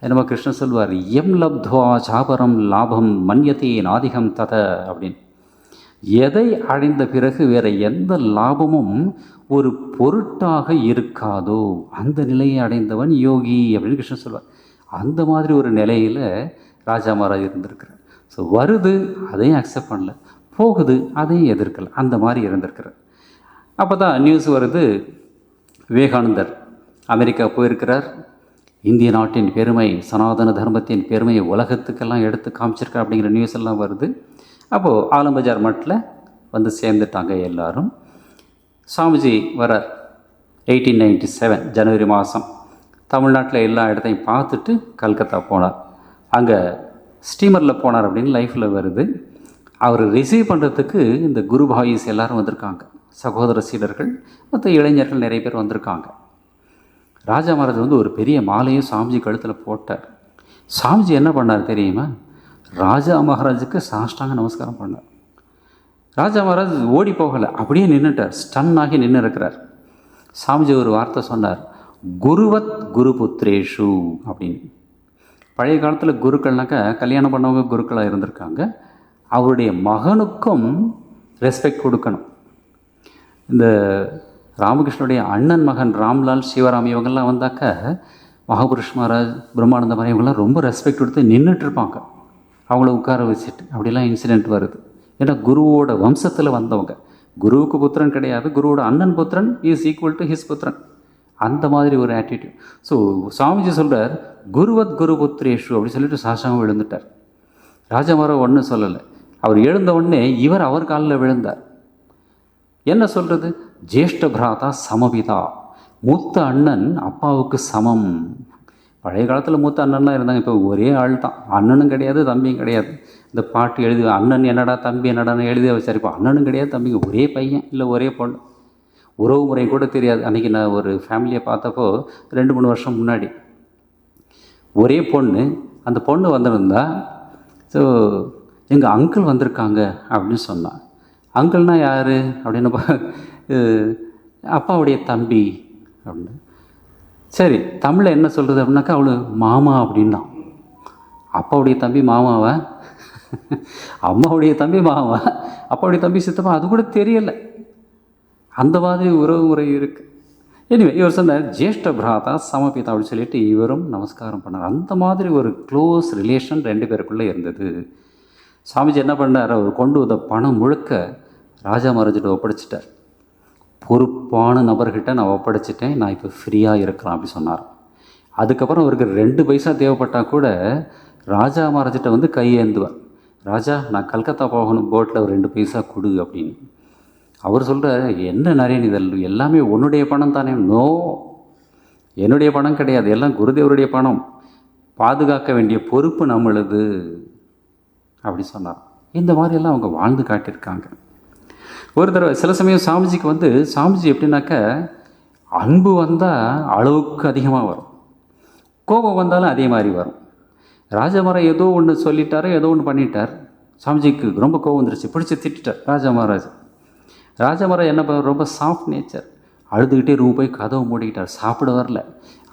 நம்ம கிருஷ்ணன் சொல்வார், எம் லப்த்வா சாபரம் லாபம் மன்யத்தே நாதிகம் தத அப்படின்னு. எதை அடைந்த பிறகு வேறு எந்த லாபமும் ஒரு பொருட்டாக இருக்காதோ அந்த நிலையை அடைந்தவன் யோகி அப்படின்னு கிருஷ்ணன் சொல்வார். அந்த மாதிரி ஒரு நிலையில் ராஜா மகாராஜ் இருந்திருக்கிறார். ஸோ வருது, அதையும் அக்செப்ட் பண்ணல, போகுது, அதையும் எதிர்க்கலை, அந்த மாதிரி இருந்திருக்கிறார். அப்போ தான் நியூஸ் வருது, விவேகானந்தர் அமெரிக்கா போயிருக்கிறார். இந்திய நாட்டின் பெருமை, சனாதன தர்மத்தின் பெருமையை உலகத்துக்கெல்லாம் எடுத்து காமிச்சிருக்கார் அப்படிங்கிற நியூஸ் எல்லாம் வருது. அப்போது ஆலம்பஜார் மட்டில் வந்து சேர்ந்துட்டாங்க எல்லாரும். சாமிஜி வரார் 1897 ஜனவரி மாதம். தமிழ்நாட்டில் எல்லா இடத்தையும் பார்த்துட்டு கல்கத்தா போனார். அங்கே ஸ்டீமரில் போனார் அப்படின்னு லைஃப்பில் வருது. அவர் ரிசீவ் பண்ணுறதுக்கு இந்த குரு பாயிஸ் எல்லோரும் வந்திருக்காங்க, சகோதர சீடர்கள், மற்ற இளைஞர்கள் நிறைய பேர் வந்திருக்காங்க. ராஜா மகாராஜ் வந்து ஒரு பெரிய மாலையும் சாமிஜி கழுத்தில் போட்டார். சாமிஜி என்ன பண்ணார் தெரியுமா? ராஜா மகாராஜுக்கு சாஷ்டாங்க நமஸ்காரம் பண்ணார். ராஜா மகாராஜ் ஓடி போகலை, அப்படியே நின்றுட்டார், ஸ்டன் ஆகி நின்று இருக்கிறார். சாமிஜி ஒரு வார்த்தை சொன்னார், குருவத் குரு புத்திரேஷு அப்படின்னு. பழைய காலத்தில் குருக்கள்னாக்கா கல்யாணம் பண்ணவங்க குருக்களாக இருந்திருக்காங்க. அவருடைய மகனுக்கும் ரெஸ்பெக்ட் கொடுக்கணும். இந்த ராமகிருஷ்ணனுடைய அண்ணன் மகன் ராம்லால், சிவராம் இவங்கெல்லாம் வந்தாக்க மகாபுருஷ் மகாராஜ், பிரம்மானந்த மகாராஜ் இவங்கெல்லாம் ரொம்ப ரெஸ்பெக்ட் கொடுத்து நின்றுட்டுருப்பாங்க, அவங்கள உட்கார வச்சுட்டு. அப்படிலாம் இன்சிடெண்ட் வருது. ஏன்னா குருவோட வம்சத்தில் வந்தவங்க. குருவுக்கு புத்திரன் கிடையாது, குருவோட அண்ணன் புத்திரன் இஸ் ஈக்குவல் டு ஹிஸ் புத்திரன். அந்த மாதிரி ஒரு ஆட்டிடியூட். ஸோ சாமிஜி சொல்கிறார், குருவத் குரு புத்திரேஷு அப்படி சொல்லிட்டு சாஷ்டாங்கம் விழுந்துட்டார். ராஜா மகாராஜ் ஒன்றும் சொல்லலை. அவர் எழுந்த உடனே இவர் அவர் காலில் விழுந்தார். என்ன சொல்கிறது? ஜேஷ்ட பிராதா சமபிதா, மூத்த அண்ணன் அப்பாவுக்கு சமம். பழைய காலத்தில் மூத்த அண்ணன்லாம் இருந்தாங்க, இப்போ ஒரே ஆள் தான், அண்ணனும் கிடையாது தம்பியும் கிடையாது. இந்த பாட்டு எழுதி அண்ணன் என்னடா தம்பி என்னடான்னு எழுதி வச்சார். அண்ணனும் கிடையாது தம்பிங்க, ஒரே பையன் இல்லை ஒரே பொண்ணு. உறவு முறை கூட தெரியாது. அன்றைக்கி நான் ஒரு ஃபேமிலியை பார்த்தப்போ 2-3 வருஷம் முன்னாடி ஒரே பொண்ணு, அந்த பொண்ணு வந்திருந்தா, ஸோ எங்கள் அங்கிள் வந்திருக்காங்க அப்படின்னு சொன்னான். அங்கிள்னால் யார் அப்படின்னு, அப்பாவுடைய தம்பி அப்படின்னு. சரி, தமிழில் என்ன சொல்கிறது அப்படின்னாக்கா அவளு மாமா அப்படின்னா. அப்பாவுடைய தம்பி மாமாவா, அம்மாவுடைய தம்பி மாமா, அப்பாவுடைய தம்பி சித்தப்பா, அது கூட தெரியலை. அந்த மாதிரி உறவு முறை இருக்குது. எனிவே இவர் சொன்னார் ஜேஷ்ட பிராதா சமபிதா அப்படின்னு சொல்லிட்டு இவரும் நமஸ்காரம் பண்ணார். அந்த மாதிரி ஒரு க்ளோஸ் ரிலேஷன் 2 பேருக்குள்ளே இருந்தது. சாமிஜி என்ன பண்ணார், அவர் கொண்டு வந்த பணம் முழுக்க ராஜா மகாராஜிட்ட ஒப்படைச்சிட்டார். பொறுப்பான நபர்கிட்ட நான் ஒப்படைச்சிட்டேன், நான் இப்போ ஃப்ரீயாக இருக்கலாம் அப்படி சொன்னார். அதுக்கப்புறம் அவருக்கு 2 பைசா தேவைப்பட்டால் கூட ராஜா மகாராஜிட்ட வந்து கையேந்துவார். ராஜா நான் கல்கத்தா போகணும், போட்டில் ஒரு 2 பைசா கொடு அப்படின்னு. அவர் சொல்கிறார், என்ன நரேன் இதெல் எல்லாமே உன்னுடைய பணம் தானே? நோ, என்னுடைய பணம் கிடையாது, எல்லாம் குருதேவருடைய பணம், பாதுகாக்க வேண்டிய பொறுப்பு நம்மளுது அப்படி சொன்னார். இந்த மாதிரியெல்லாம் அவங்க வாழ்ந்து காட்டியிருக்காங்க. ஒரு தடவை சில சமயம் சாமிஜிக்கு வந்து, சாமிஜி எப்படின்னாக்க அன்பு வந்தால் அளவுக்கு அதிகமாக வரும், கோபம் வந்தாலும் அதே மாதிரி வரும். ராஜா மகாராஜ் ஏதோ ஒன்று சொல்லிட்டாரோ ஏதோ ஒன்று பண்ணிட்டார், சாமிஜிக்கு ரொம்ப கோபம் வந்துருச்சு, பிடிச்சி திட்டார் ராஜா மகாராஜ். ராஜா மகாராஜ் என்ன பண்ண, ரொம்ப சாஃப்ட் நேச்சர், அழுதுகிட்டே ரூம் போய் கதவை மூடிக்கிட்டார், சாப்பிட வரல.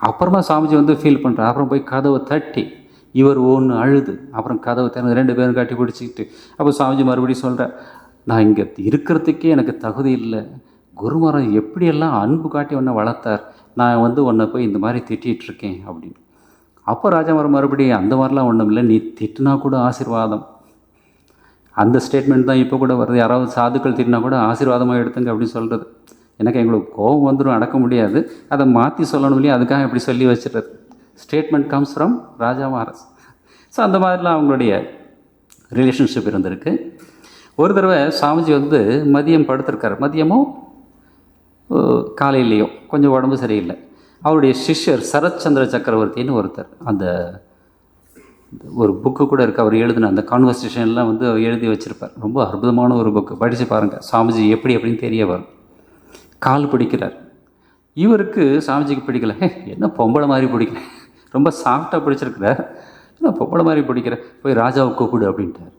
அப்புறமா சாமிஜி வந்து ஃபீல் பண்ணுறார். அப்புறம் போய் கதவை தட்டி இவர் ஒன்று அழுது, அப்புறம் கதவை திறந்து 2 பேரும் கட்டி பிடிச்சிக்கிட்டு, அப்போ சாமிஜி மறுபடியும் சொல்கிறார், நான் இங்கே இருக்கிறதுக்கே எனக்கு தகுதி இல்லை, குரு மகாராஜ் எப்படியெல்லாம் அன்பு காட்டி உன்னை வளர்த்தார், நான் வந்து உன்னை போய் இந்த மாதிரி திட்டிகிட்ருக்கேன் அப்படின்னு. அப்போ ராஜா மறுபடியும் அந்த மாதிரிலாம் ஒன்றும் இல்லை, நீ திட்டினா கூட ஆசீர்வாதம். அந்த ஸ்டேட்மெண்ட் தான் இப்போ கூட வருது, யாராவது சாதுக்கள் திட்டினா கூட ஆசீர்வாதமாக எடுத்துங்க அப்படின்னு சொல்கிறது. எனக்கு எங்களுக்கு கோபம் வந்துடும், அடக்க முடியாது, அதை மாற்றி சொல்லணும் இல்லையா, அதுக்காக இப்படி சொல்லி வச்சுருது. Statement comes from Raja Maharaj. So அந்த மாதிரிலாம் அவங்களுடைய ரிலேஷன்ஷிப் இருந்திருக்கு. ஒரு தடவை சாமிஜி வந்து மதியம் படுத்திருக்காரு, மதியமோ காலையிலையோ கொஞ்சம் உடம்பு சரியில்லை. அவருடைய சிஷ்யர் சரத்சந்திர சக்கரவர்த்தின்னு ஒருத்தர், அந்த ஒரு புக்கு கூட இருக்குது, அவர் எழுதின அந்த கான்வர்சேஷன்லாம் வந்து எழுதி வச்சுருப்பார். ரொம்ப அற்புதமான ஒரு புக்கு, படித்து பாருங்கள். சாமிஜி எப்படி அப்படின்னு தெரிய வரும். கால் பிடிக்கிறார். இவருக்கு சாமிஜிக்கு பிடிக்கல. என்ன பொம்பளை மாதிரி பிடிக்கல, ரொம்ப சாஃப்டாக பிடிச்சிருக்கிறார், என்ன பொம்பளை மாதிரி பிடிக்கிற, போய் ராஜாவை கூப்பிடு அப்படின்ட்டார்.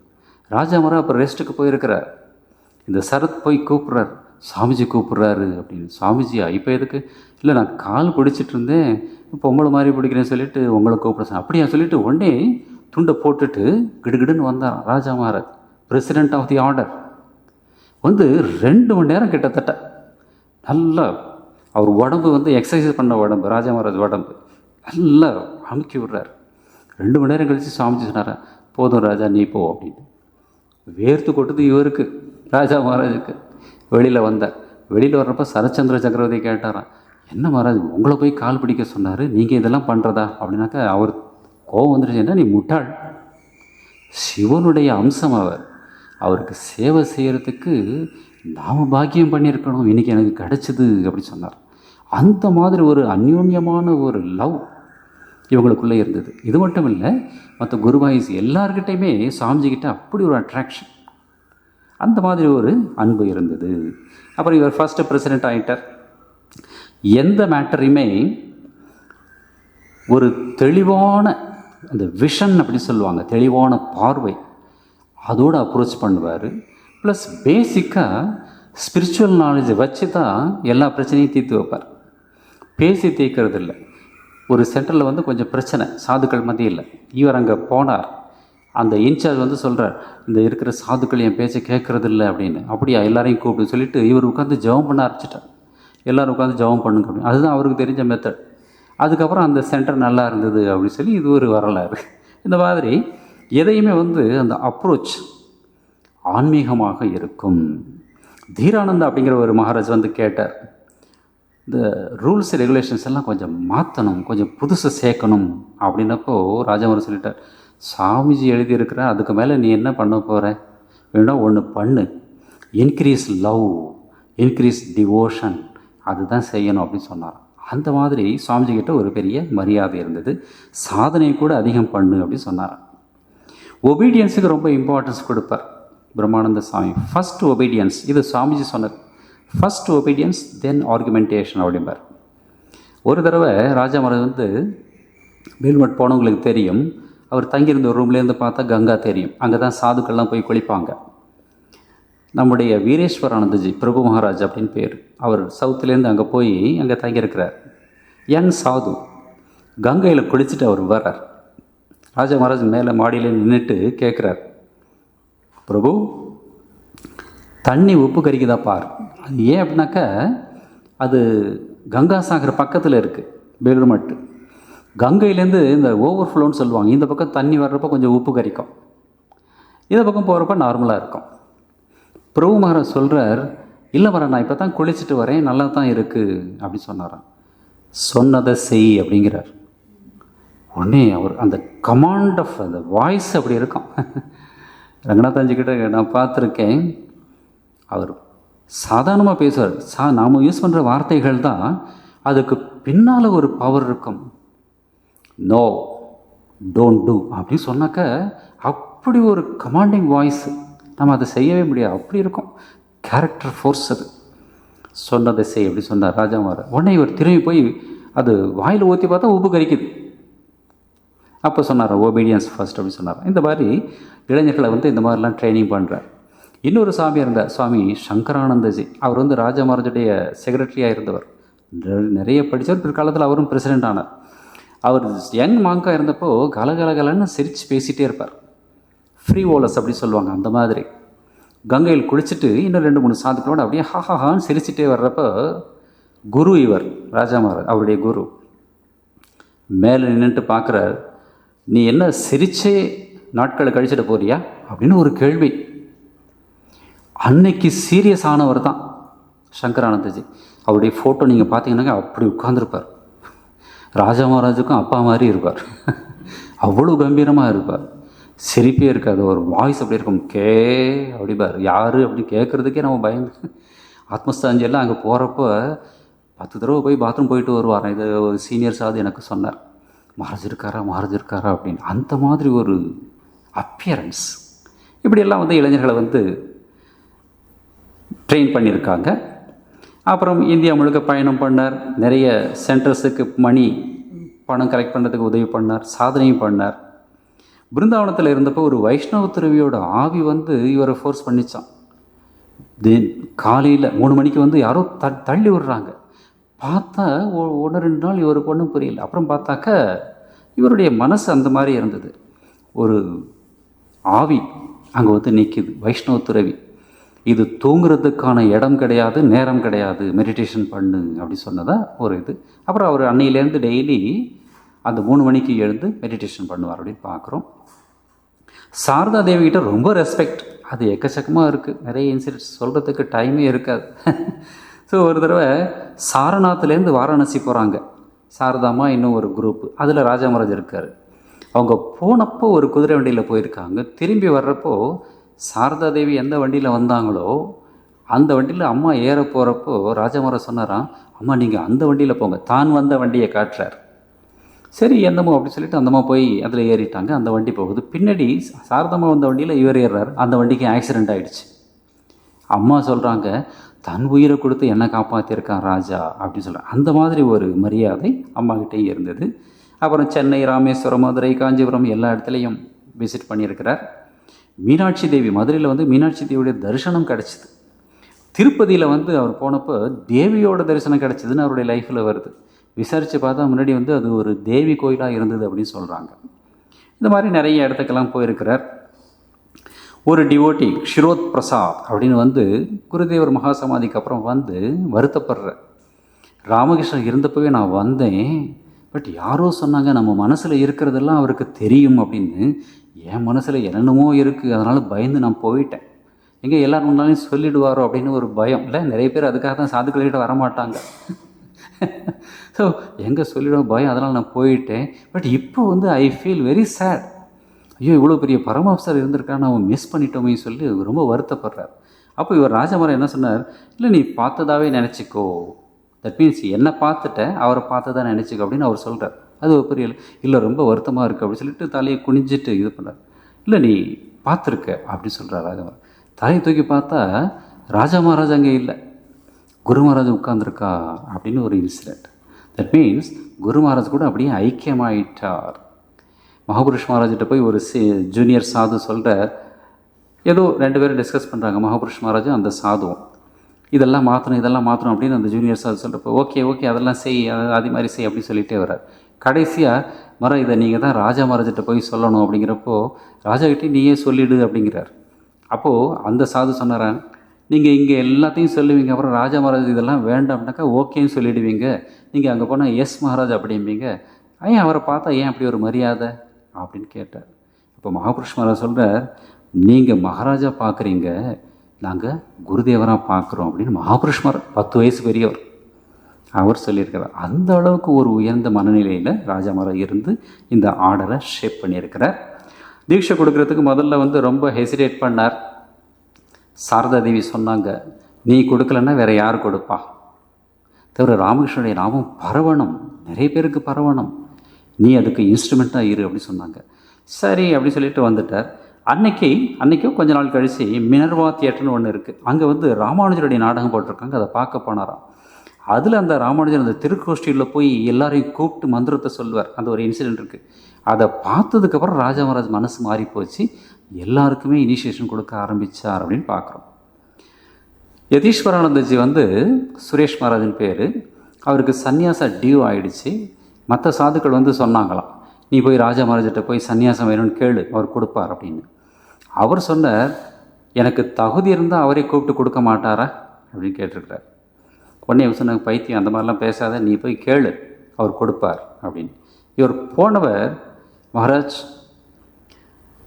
ராஜா மரம் அப்புறம் ரெஸ்ட்டுக்கு போயிருக்கிறார். இந்த சரத் போய் கூப்பிட்றார், சாமிஜி கூப்பிட்றாரு அப்படின்னு. சாமிஜியா இப்போ எதுக்கு? இல்லை நான் கால் பிடிச்சிட்டு இருந்தேன், பொம்பளை மாதிரி பிடிக்கிறேன்னு சொல்லிட்டு உங்களை கூப்பிட. அப்படியா சொல்லிட்டு உடனே துண்டை போட்டுட்டு கிடுகிடுன்னு வந்தார் Raja Maharaj, president of the order. வந்து 2 மணி நேரம் கிட்டத்தட்ட நல்லா அவர் உடம்பு வந்து எக்ஸசைஸ் பண்ண உடம்பு, ராஜா மகாராஜ் உடம்பு நல்லா அமுக்கி விடுறார். 2 மணி நேரம் கழித்து சாமிஜி சொன்னார், போதும் ராஜா நீ போ அப்படின்னு. வேர்த்து கொட்டுது இவருக்கு, ராஜா மகாராஜுக்கு. வெளியில் வந்தார். வெளியில் வர்றப்போ சரச்சந்திர சக்கரவர்த்தி கேட்டாராம், என்ன மகாராஜ் உங்களை போய் கால் பிடிக்க சொன்னார், நீங்கள் இதெல்லாம் பண்ணுறதா அப்படின்னாக்கா அவர் கோபம் வந்துடுச்சு. என்ன நீ முட்டாள், சிவனுடைய அம்சம் அவர், அவருக்கு சேவை செய்கிறதுக்கு நாம் பாக்கியம் பண்ணியிருக்கணும், இன்றைக்கி எனக்கு கிடச்சிது அப்படி சொன்னார். அந்த மாதிரி ஒரு அந்யோன்யமான ஒரு லவ் இவங்களுக்குள்ளே இருந்தது. இது மட்டும் இல்லை, மற்ற குருவாயிஸ் எல்லார்கிட்டையுமே சாமிஜிக்கிட்ட அப்படி ஒரு அட்ராக்ஷன், அந்த மாதிரி ஒரு அன்பு இருந்தது. அப்புறம் இவர் ஃபஸ்ட்டு பிரசிடெண்ட் ஆகிட்டார். எந்த மேட்டரையுமே ஒரு தெளிவான அந்த விஷன் அப்படின்னு சொல்லுவாங்க, தெளிவான பார்வை, அதோடு அப்ரோச் பண்ணுவார். ப்ளஸ் பேசிக்காக ஸ்பிரிச்சுவல் நாலேஜை வச்சு தான் எல்லா பிரச்சனையும் தீர்த்து வைப்பார். பேசி தீர்க்கறது இல்லை. ஒரு சென்டரில் வந்து கொஞ்சம் பிரச்சனை சாதுக்கள் மத்தியில், இவர் அங்கே போனார். அந்த இன்சார்ஜ் வந்து சொல்கிறார், இந்த இருக்கிற சாதுக்கள் என் பேச்சை கேட்குறது இல்லை அப்படின்னு. அப்படியா, எல்லாரையும் கூப்பிட்டு சொல்லிவிட்டு இவர் உட்காந்து ஜெபம் பண்ண ஆரம்பிச்சிட்டார். எல்லோரும் உட்காந்து ஜெபம் பண்ணுங்க அப்படின்னு. அதுதான் அவருக்கு தெரிஞ்ச மெத்தட். அதுக்கப்புறம் அந்த சென்டர் நல்லா இருந்தது அப்படின்னு சொல்லி இது ஒரு வரலாறு. இந்த மாதிரி எதையுமே வந்து அந்த அப்ரோச் ஆன்மீகமாக இருக்கும். தீரானந்தா அப்படிங்கிற ஒரு மகாராஜ் வந்து கேட்டார், இந்த ரூல்ஸ் ரெகுலேஷன்ஸ் எல்லாம் கொஞ்சம் மாற்றணும், கொஞ்சம் புதுசு சேர்க்கணும் அப்படின்னப்போ ராஜாமரம் சொல்லிட்டார், சாமிஜி எழுதியிருக்கிற அதுக்கு மேலே நீ என்ன பண்ண போகிற, வேணா ஒன்று பண்ணு, இன்க்ரீஸ் லவ், இன்க்ரீஸ் டிவோஷன், அதுதான் செய்யணும் அப்படின்னு சொன்னார். அந்த மாதிரி சுவாமிஜிக்கிட்ட ஒரு பெரிய மரியாதை இருந்தது. சாதனை கூட அதிகம் பண்ணு அப்படின்னு சொன்னார். ஒபீடியன்ஸுக்கு ரொம்ப இம்பார்ட்டன்ஸ் கொடுப்பார் பிரம்மானந்த சாமி. ஃபஸ்ட் ஒபீடியன்ஸ், இது சுவாமிஜி சொன்னார், ஃபஸ்ட் ஒபீடியன்ஸ் தென் ஆர்குமெண்டேஷன் அப்படிம்பார். ஒரு தடவை ராஜா மகாராஜ் வந்து வேல்மட் போனவங்களுக்கு தெரியும், அவர் தங்கியிருந்த ஒரு ரூம்லேருந்து பார்த்தா கங்கா தெரியும், அங்கே தான் சாதுக்கள்லாம் போய் குளிப்பாங்க. நம்முடைய வீரேஸ்வரானந்தஜி பிரபு மகாராஜ் அப்படின்னு பேர், அவர் சவுத்துலேருந்து அங்கே போய் அங்கே தங்கியிருக்கிறார். யங் சாது கங்கையில் குளிச்சுட்டு அவர் வர்றார். ராஜா மகாராஜ் மேலே மாடியில் நின்றுட்டு கேட்குறார், பிரபு தண்ணி உப்பு கறிக்குதா பார். அது ஏன் அப்படின்னாக்கா அது கங்கா சாகர் பக்கத்தில் இருக்குது பெருமட்டு. கங்கையிலேருந்து இந்த ஓவர் ஃப்ளோன்னு சொல்லுவாங்க, இந்த பக்கம் தண்ணி வர்றப்போ கொஞ்சம் உப்பு கறிக்கும், இந்த பக்கம் போகிறப்ப நார்மலாக இருக்கும். பிரபு மகாராஜ் சொல்கிறார், இல்லை வர நான் இப்போ தான் குளிச்சுட்டு வரேன், நல்லா தான் இருக்குது அப்படின்னு சொன்னாராம். சொன்னதை செய் அப்படிங்கிறார். உடனே அவர் அந்த கமாண்ட் ஆஃப் அந்த வாய்ஸ் அப்படி இருக்கும். ரங்கநாதஞ்சிக்கிட்ட நான் பார்த்துருக்கேன், அவர் சாதாரணமாக பேசுவார், நாம் யூஸ் பண்ணுற வார்த்தைகள் தான் அதுக்கு பின்னால் ஒரு பவர் இருக்கும். நோ டோன்ட் டூ அப்படின்னு சொன்னாக்க அப்படி ஒரு கமாண்டிங் வாய்ஸ், நம்ம அதை செய்யவே முடியாது, அப்படி இருக்கும் கேரக்டர் ஃபோர்ஸ் அது. சொன்னதை செய் அப்படி சொன்னார் ராஜா மகாராஜ். உடனே இவர் திரும்பி போய் அது வாயில் ஊற்றி பார்த்தா உப்பு கறிக்குது. அப்போ சொன்னார் ஒபீடியன்ஸ் ஃபர்ஸ்ட் அப்படின்னு சொன்னார். இந்த மாதிரி இளைஞர்களை வந்து இந்த மாதிரிலாம் ட்ரைனிங் பண்ணுறார். இன்னொரு சாமி இருந்தார், சுவாமி சங்கரானந்தஜி. அவர் வந்து ராஜா மகாராஜுடைய செக்ரட்டரியாக இருந்தவர், நிறைய படித்தவர். பிற்காலத்தில் அவரும் பிரசிடெண்ட் ஆனார். அவர் யங் மாங்கா இருந்தப்போ கலகலகலன்னு சிரித்து பேசிகிட்டே இருப்பார். ஃப்ரீ ஓலஸ் அப்படி சொல்லுவாங்க. அந்த மாதிரி கங்கையில் குளிச்சுட்டு இன்னும் 2-3 சாதுக்களோடு அப்படியே ஹாஹான்னு சிரிச்சிட்டே வர்றப்போ குரு இவர் ராஜா மகாராஜ், அவருடைய குரு மேலே நின்றுட்டு பார்க்குறார், நீ என்ன சிரிச்சே நாட்களை கழிச்சிட போறியா அப்படின்னு ஒரு கேள்வி. அன்னைக்கு சீரியஸ் ஆனவர் தான் சங்கரானந்தஜி. அவருடைய ஃபோட்டோ நீங்கள் பார்த்தீங்கன்னாக்க அப்படி உட்கார்ந்துருப்பார். ராஜா மகாராஜுக்கும் அப்பா மாதிரி இருப்பார். அவ்வளோ கம்பீரமாக இருப்பார். சிரிப்பே இருக்காது. ஒரு வாய்ஸ் அப்படி இருக்கும், அப்படிப்பார். யார் அப்படின்னு கேட்குறதுக்கே நம்ம பயந்து. ஆத்மஸ்தாஞ்செல்லாம் அங்கே போகிறப்போ 10 தடவை போய் பாத்ரூம் போயிட்டு வருவார். இது ஒரு சீனியர் சாது எனக்கு சொன்னார், மகாராஜ் இருக்காரா அப்படின்னு. அந்த மாதிரி ஒரு அப்பியரன்ஸ். இப்படியெல்லாம் இளைஞர்களை ட்ரெயின் பண்ணியிருக்காங்க. அப்புறம் இந்தியா முழுக்க பயணம் பண்ணார். நிறைய சென்டர்ஸுக்கு பணம் கலெக்ட் பண்ணுறதுக்கு உதவி பண்ணார். சாதனையும் பண்ணார். பிருந்தாவனத்தில் இருந்தப்போ ஒரு வைஷ்ணவ துறவியோட ஆவி இவரை ஃபோர்ஸ் பண்ணிச்சான். காலையில் 3 மணிக்கு யாரோ தள்ளி விடுறாங்க. பார்த்தா 1-2 நாள் இவருக்கு ஒன்றும் புரியல. அப்புறம் பார்த்தாக்க இவருடைய மனசு அந்த மாதிரி இருந்தது. ஒரு ஆவி அங்கே நிற்கிது, வைஷ்ணவ துறவி. இது தூங்குறதுக்கான இடம் கிடையாது, நேரம் கிடையாது, மெடிடேஷன் பண்ணு அப்படி சொன்னதா ஒரு இது. அப்புறம் அவர் அன்னையிலேருந்து டெய்லி அந்த 3 மணிக்கு எழுந்து மெடிடேஷன் பண்ணுவார் அப்படின்னு பார்க்குறோம். சாரதா தேவிகிட்ட ரொம்ப ரெஸ்பெக்ட். அது எக்கச்சக்கமாக இருக்குது. நிறைய இன்சிடென்ட்ஸ் சொல்கிறதுக்கு டைமே இருக்காது. ஸோ ஒரு தடவை சாரநாத்லேருந்து வாரணாசி போகிறாங்க. சாரதாமா இன்னும் ஒரு குரூப்பு, அதில் ராஜா மகாராஜ் இருக்கார். அவங்க போனப்போ ஒரு குதிரை வண்டியில் போயிருக்காங்க. திரும்பி வர்றப்போ சாரதா தேவி எந்த வண்டியில் வந்தாங்களோ அந்த வண்டியில் அம்மா ஏற போகிறப்போ ராஜா மகாராஜ் சொன்னாராம், அம்மா நீங்கள் அந்த வண்டியில் போங்க. தான் வந்த வண்டியை காட்டுறார். சரி என்னமோ அப்படி சொல்லிட்டு அந்தம்மா போய் அதில் ஏறிட்டாங்க. அந்த வண்டி போகுது. பின்னாடி சாரதம்மா வந்த வண்டியில் இவர் ஏறுறாரு. அந்த வண்டிக்கு ஆக்சிடெண்ட் ஆகிடுச்சு. அம்மா சொல்கிறாங்க, தன் உயிரை கொடுத்து என்னை காப்பாற்றியிருக்கான் ராஜா அப்படின்னு சொல்கிறார். அந்த மாதிரி ஒரு மரியாதை அம்மாக்கிட்டே இருந்தது. அப்புறம் சென்னை, ராமேஸ்வரம், மதுரை, காஞ்சிபுரம் எல்லா இடத்துலையும் விசிட் பண்ணியிருக்கிறார். மீனாட்சி தேவி, மதுரையில் மீனாட்சி தேவியுடைய தரிசனம் கிடச்சிது. திருப்பதியில் அவர் போனப்போ தேவியோட தரிசனம் கிடச்சிதுன்னு அவருடைய லைஃப்பில் வருது. விசாரித்து பார்த்தா முன்னாடி அது ஒரு தேவி கோயிலாக இருந்தது அப்படின்னு சொல்கிறாங்க. இந்த மாதிரி நிறைய இடத்துக்கெல்லாம் போயிருக்கிறார். ஒரு டிவோட்டி க்ஷிரோத் பிரசாத் அப்படின்னு குருதேவர் மகாசமாதிக்கு அப்புறம் வருத்தப்படுற, ராமகிருஷ்ணன் இருந்தப்பவே நான் வந்தேன், பட் யாரோ சொன்னாங்க நம்ம மனசில் இருக்கிறதெல்லாம் அவருக்கு தெரியும் அப்படின்னு. என் மனசில் என்னென்னமோ இருக்குது, அதனால் பயந்து நான் போயிட்டேன். எங்கே எல்லோரும் முன்னாலையும் சொல்லிடுவாரோ அப்படின்னு ஒரு பயம். இல்லை, நிறைய பேர் அதுக்காக தான் சாதுக்கள்கிட்ட வரமாட்டாங்க. ஸோ எங்கே சொல்லிடுவோம் பயம், அதனால் நான் போயிட்டேன். பட் இப்போ ஐ ஃபீல் வெரி சேட். ஐயோ இவ்வளோ பெரிய பரமஹம்சர் இருந்திருக்கான்னு அவன் மிஸ் பண்ணிட்டோமே சொல்லி ரொம்ப வருத்தப்படுறார். அப்போ இவர் ராஜாமரம் என்ன சொன்னார், இல்லை நீ பார்த்ததாவே நினச்சிக்கோ, தட் மீன்ஸ் என்னை பார்த்துட்டேன், அவரை பார்த்ததா நினச்சிக்கோ அப்படின்னு அவர் சொல்கிறார். அது ஒரு பெரிய இல்லை ரொம்ப வருத்தமாக இருக்குது அப்படின்னு சொல்லிட்டு தலையை குனிஞ்சிட்டு இது பண்ணார். இல்லை நீ பார்த்துருக்க அப்படின்னு சொல்கிறார் ராஜாமரம். தலையை தூக்கி பார்த்தா ராஜா மகாராஜ் அங்கே இல்லை, குரு மகாராஜ் உட்கார்ந்துருக்கா அப்படின்னு ஒரு இன்சிடெண்ட். தட் மீன்ஸ் குரு மகாராஜ் கூட அப்படியே ஐக்கியமாயிட்டார். மகாபுருஷ் மகாராஜிட்ட போய் ஒரு ஜூனியர் சாது சொல்கிறார், ஏதோ 2 பேரும் டிஸ்கஸ் பண்ணுறாங்க, மகாபுருஷ் மகாராஜும் அந்த சாதுவும். இதெல்லாம் மாற்றணும் அப்படின்னு அந்த ஜூனியர் சாது சொல்கிறப்போ ஓகே அதெல்லாம் செய், அது மாதிரி செய் அப்படின்னு சொல்லிகிட்டே வர்றார். கடைசியாக இதை நீங்கள் தான் ராஜா மகாராஜிட்ட போய் சொல்லணும் அப்படிங்கிறப்போ ராஜாக்கிட்டே நீயே சொல்லிடு அப்படிங்கிறார். அப்போது அந்த சாது சொன்னாரான், நீங்கள் இங்கே எல்லாத்தையும் சொல்லுவீங்க, அப்புறம் ராஜா மகாராஜ் இதெல்லாம் வேண்டாம்னாக்கா ஓகேன்னு சொல்லிடுவீங்க, நீங்கள் அங்கே போனால் எஸ் மகாராஜ் அப்படிம்பீங்க, ஏன் அவரை பார்த்தா ஏன் அப்படி ஒரு மரியாதை அப்படின்னு கேட்டார். இப்போ மகாபுருஷ் மகாராஜ் சொல்கிறார், நீங்கள் மகாராஜா பார்க்குறீங்க, நாங்கள் குருதேவராக பார்க்குறோம் அப்படின்னு. மகாபுருஷ் மகாராஜ் 10 வயசு பெரியவர், அவர் சொல்லியிருக்கிறார். அந்த அளவுக்கு ஒரு உயர்ந்த மனநிலையில் ராஜா மகாராஜ் இருந்து இந்த ஆர்டரை ஷேப் பண்ணியிருக்கிறார். தீட்சை கொடுக்கறதுக்கு முதல்ல ரொம்ப ஹெசிடேட் பண்ணார். சாரதா தேவி சொன்னாங்க, நீ கொடுக்கலன்னா வேறு யார் கொடுப்பா, தவிர ராமகிருஷ்ணனுடைய நாமம் பரவணும், நிறைய பேருக்கு பரவணும், நீ அதுக்கு இன்ஸ்ட்ருமெண்ட்டாக இரு அப்படின்னு சொன்னாங்க. சரி அப்படி சொல்லிட்டு வந்துட்டார். அன்னைக்கும் கொஞ்ச நாள் கழித்து மினர்வா தியேட்டர்னு ஒன்று இருக்குது. அங்கே ராமானுஜருடைய நாடகம் போட்டிருக்காங்க. அதை பார்க்க போனாராம். அதில் அந்த ராமானுஜர் அந்த திருக்கோஷ்டியில் போய் எல்லாரையும் கூப்பிட்டு மந்திரத்தை சொல்லுவார். அந்த ஒரு இன்சிடெண்ட் இருக்குது. அதை பார்த்ததுக்கப்புறம் ராஜா மகாராஜ் மனசு மாறி போச்சு, எல்லாருக்குமே இனிஷியேஷன் கொடுக்க ஆரம்பித்தார் அப்படின்னு பார்க்குறோம். யதீஸ்வரானந்தஜி சுரேஷ் மகாராஜின் பேர். அவருக்கு சன்னியாச டியூ ஆகிடுச்சு. மற்ற சாதுக்கள் சொன்னாங்களாம், நீ போய் ராஜா மகாராஜிட்ட போய் சன்னியாசம் வேணும்னு கேளு, அவர் கொடுப்பார் அப்படின்னு. அவர் சொன்னார், எனக்கு தகுதி இருந்தால் அவரை கூப்பிட்டு கொடுக்க மாட்டாரா அப்படின்னு கேட்டிருக்கிறார். உடனே சொன்னாங்க, பைத்தியம், அந்த மாதிரிலாம் பேசாத, நீ போய் கேளு, அவர் கொடுப்பார் அப்படின்னு. இவர் போனவர், மகாராஜ்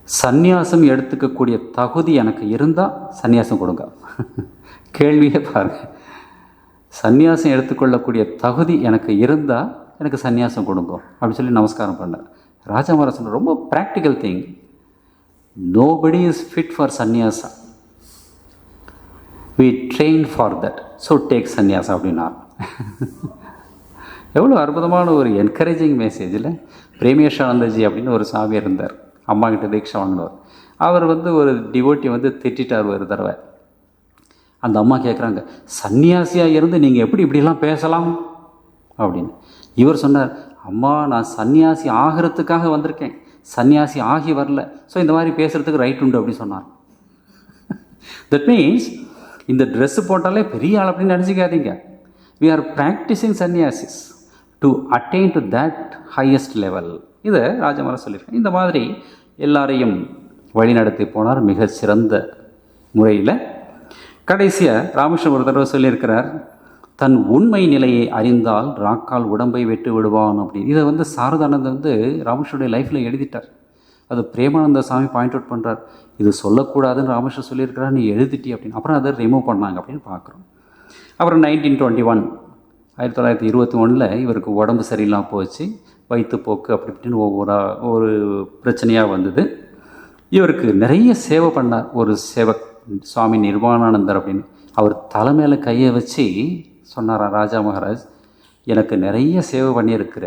சந்நியாசம் எடுத்துக்கக்கூடிய தகுதி எனக்கு இருந்தால் சந்நியாசம் கொடுங்க. கேள்வியே பாருங்கள். சந்நியாசம் எடுத்துக்கொள்ளக்கூடிய தகுதி எனக்கு இருந்தால் எனக்கு சந்நியாசம் கொடுங்க அப்படின்னு சொல்லி நமஸ்காரம் பண்ணார். ராஜா மகாராஜ் சொன்ன ரொம்ப practical thing, nobody is fit for sannyasa, we train for that, so take சந்நியாசம் அப்படின்னா. எவ்வளோ அற்புதமான ஒரு என்கரேஜிங் மெசேஜில். பிரேமேஷானந்தஜி அப்படின்னு ஒரு சாமி இருந்தார், அம்மா கிட்ட தீட்சை வாங்கினவர். அவர் ஒரு டிவோட்டி திட்டார் ஒரு தடவை. அந்த அம்மா கேட்குறாங்க, சன்னியாசியாக இருந்து நீங்கள் எப்படி இப்படிலாம் பேசலாம் அப்படின்னு. இவர் சொன்னார், அம்மா நான் சன்னியாசி ஆகிறதுக்காக வந்திருக்கேன், சன்னியாசி ஆகி வரல, ஸோ இந்த மாதிரி பேசுகிறதுக்கு ரைட் உண்டு அப்படின்னு சொன்னார். தட் மீன்ஸ் இந்த ட்ரெஸ்ஸு போட்டாலே பெரிய ஆள் அப்படின்னு நினச்சிக்காதீங்க. We are practising sannyasis to attain to that highest level. இதை ராஜமரா சொல்லியிருக்கேன். இந்த மாதிரி எல்லாரையும் வழிநடத்தி போனார் மிக சிறந்த முறையில். கடைசியாக ராமகிருஷ்ணன் ஒரு தடவை சொல்லியிருக்கிறார், தன் உண்மை நிலையை அறிந்தால் ராக்கால் உடம்பை வெட்டு விடுவான் அப்படின்னு. இதை சாரதானந்தர் ராமகிருஷ்ணனுடைய லைஃப்பில் எழுதிட்டார். அது பிரேமானந்த சாமி பாயிண்ட் அவுட் பண்ணுறார், இது சொல்லக்கூடாதுன்னு ராமகிருஷ்ணன் சொல்லியிருக்கிறார், நீ எழுதிட்டி அப்படின்னு. அப்புறம் அதை ரிமூவ் பண்ணாங்க அப்படின்னு பார்க்குறோம். அப்புறம் 1921 1921 இவருக்கு உடம்பு சரியில்லாமல் போச்சு, வயிற்றுப்போக்கு அப்படி இப்படின்னு ஒவ்வொரு பிரச்சனையாக வந்தது. இவருக்கு நிறைய சேவை பண்ணார் ஒரு சேவக், சுவாமி நிர்வாணானந்தர் அப்படின்னு. அவர் தலைமையில கையை வச்சு சொன்னாராம், ராஜா மகாராஜ் எனக்கு நிறைய சேவை பண்ணியிருக்கிற,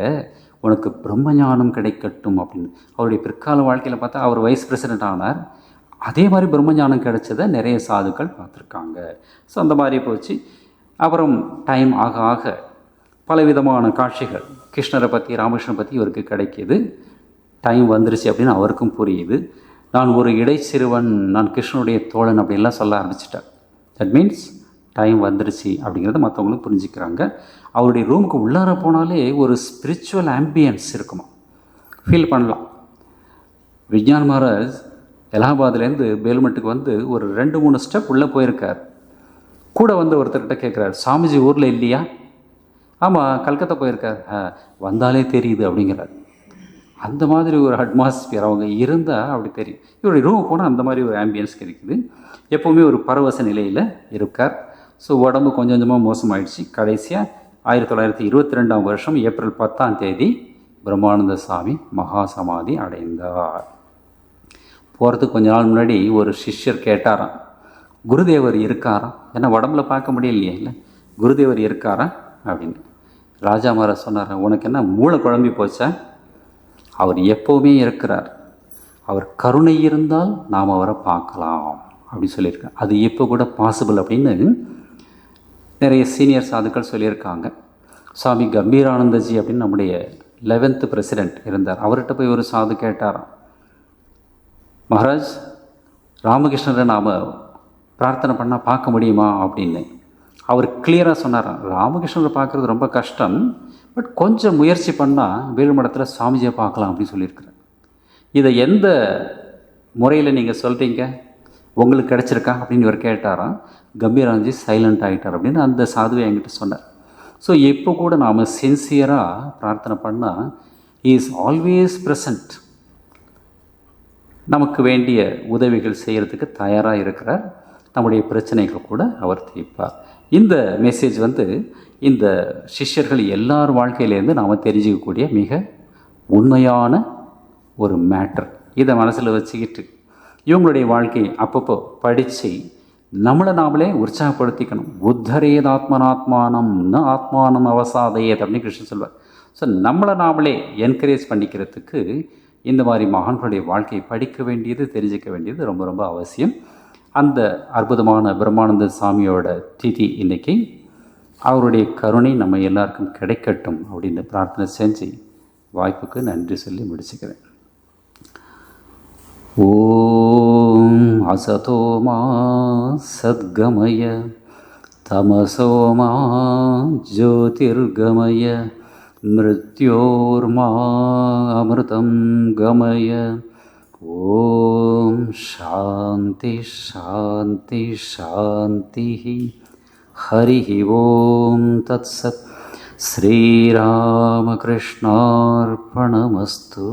உனக்கு பிரம்மஞானம் கிடைக்கட்டும் அப்படின்னு. அவருடைய பிற்கால வாழ்க்கையில் பார்த்தா அவர் வைஸ் பிரசிடெண்ட் ஆனார். அதே மாதிரி பிரம்மஞானம் கிடைச்சதை நிறைய சாதுக்கள் பார்த்துருக்காங்க. ஸோ அந்த மாதிரி போச்சு. அப்புறம் டைம் ஆக ஆக பலவிதமான காட்சிகள் கிருஷ்ணரை பற்றி ராமகிருஷ்ணனை பற்றி இவருக்கு கிடைக்கிது. டைம் வந்துருச்சு அப்படின்னு அவருக்கும் புரியுது. நான் ஒரு இடைச்சிறுவன், நான் கிருஷ்ணனுடைய தோழன் அப்படின்லாம் சொல்ல ஆரம்பிச்சிட்டேன். தட் மீன்ஸ் டைம் வந்துருச்சு அப்படிங்கிறத மற்றவங்களும் புரிஞ்சுக்கிறாங்க. அவருடைய ரூமுக்கு உள்ளார போனாலே ஒரு ஸ்பிரிச்சுவல் ஆம்பியன்ஸ் இருக்குமா, ஃபீல் பண்ணலாம். விஜயான் மகாராஜ் எலாபாத்லேருந்து பேல்மெட்டுக்கு ஒரு 2-3 ஸ்டெப் உள்ளே போயிருக்கார். கூட ஒருத்தர்கிட்ட கேட்குறாரு, சாமிஜி ஊரில் இல்லையா? ஆமாம் கல்கத்தா போயிருக்கார். வந்தாலே தெரியுது அப்படிங்கிறார். அந்த மாதிரி ஒரு அட்மாஸ்பியர் அவங்க இருந்தால் அப்படி தெரியும். இவருடைய ரூம் போனால் அந்த மாதிரி ஒரு ஆம்பியன்ஸ் கிடைக்குது. எப்போவுமே ஒரு பரவச நிலையில் இருக்கார். ஸோ உடம்பு கொஞ்சம் கொஞ்சமாக மோசமாயிடுச்சு. கடைசியாக 1922 ஏப்ரல் 10 பிரம்மானந்த சாமி மகா சமாதி அடைந்தார். போகிறதுக்கு கொஞ்ச நாள் முன்னாடி ஒரு சிஷ்யர் கேட்டாராம், குருதேவர் இருக்காராம், ஏன்னா உடம்புல பார்க்க முடியலையே, இல்லை குருதேவர் இருக்காராம் அப்படின்னு. ராஜா மகாராஜ் சொன்னார், உனக்கு என்ன மூளை குழம்பி போச்சா? அவர் எப்போவுமே இருக்கிறார், அவர் கருணை இருந்தால் நாம் அவரை பார்க்கலாம் அப்படின்னு சொல்லியிருக்கார். அது இப்போ கூட பாசிபிள் அப்படின்னு நிறைய சீனியர் சாதுக்கள் சொல்லியிருக்காங்க. சுவாமி கம்பீரானந்தஜி அப்படின்னு நம்முடைய 11th பிரசிடெண்ட் இருந்தார். அவர்கிட்ட போய் ஒரு சாது கேட்டாராம், மகாராஜ் ராமகிருஷ்ணரை நாம் பிரார்த்தனை பண்ணால் பார்க்க முடியுமா அப்படின்னு. அவர் கிளியராக சொன்னாராம், ராமகிருஷ்ணரை பார்க்குறது ரொம்ப கஷ்டம், பட் கொஞ்சம் முயற்சி பண்ணால் வேலுமடத்தில் சுவாமிஜியை பார்க்கலாம் அப்படின்னு சொல்லியிருக்கிறார். இதை எந்த முறையில் நீங்கள் சொல்கிறீங்க, உங்களுக்கு கிடச்சிருக்கா அப்படின்னு இவர் கேட்டாராம். கம்பீரானந்தி சைலண்ட் ஆகிட்டார் அப்படின்னு அந்த சாதுவை என்கிட்ட சொன்னார். ஸோ இப்போ கூட நாம் சின்சியராக பிரார்த்தனை பண்ணால் இஸ் ஆல்வேஸ் ப்ரெசன்ட், நமக்கு வேண்டிய உதவிகள் செய்கிறதுக்கு தயாராக இருக்கிறார். நம்முடைய பிரச்சனைகள் கூட அவர் தீர்ப்பார். இந்த மெசேஜ் இந்த சிஷ்யர்கள் எல்லார் வாழ்க்கையிலேருந்து நாம் தெரிஞ்சிக்கக்கூடிய மிக உண்மையான ஒரு மேட்டர். இதை மனசில் வச்சுக்கிட்டு இவங்களுடைய வாழ்க்கையை அப்பப்போ படித்து நம்மளை நாமளே உற்சாகப்படுத்திக்கணும். உத்தரேத் ஆத்மனாத்மானம் ந ஆத்மானம் அவசாதையத் அப்படின்னு கிருஷ்ணன் சொல்வார். ஸோ நம்மளை நாமளே என்கரேஜ் பண்ணிக்கிறதுக்கு இந்த மாதிரி மகான்களுடைய வாழ்க்கையை படிக்க வேண்டியது, தெரிஞ்சிக்க வேண்டியது ரொம்ப ரொம்ப அவசியம். அந்த அற்புதமான பிரம்மானந்த சாமியோட திதி இன்றைக்கி. அவருடைய கருணை நம்ம எல்லாருக்கும் கிடைக்கட்டும் அப்படின்னு பிரார்த்தனை செஞ்சு வாய்ப்புக்கு நன்றி சொல்லி முடிச்சுக்கிறேன். ஓம் அசதோ மா சத்கமய தமசோ மா ஜோதிர்கமய மிருத்யோர்மா அமிர்தம் கமய. ஓம் சாந்தி சாந்தி சாந்தி. ஹரி ஓம் தத்சத். ஸ்ரீராமகிருஷ்ணார்ப்பணமஸ்து.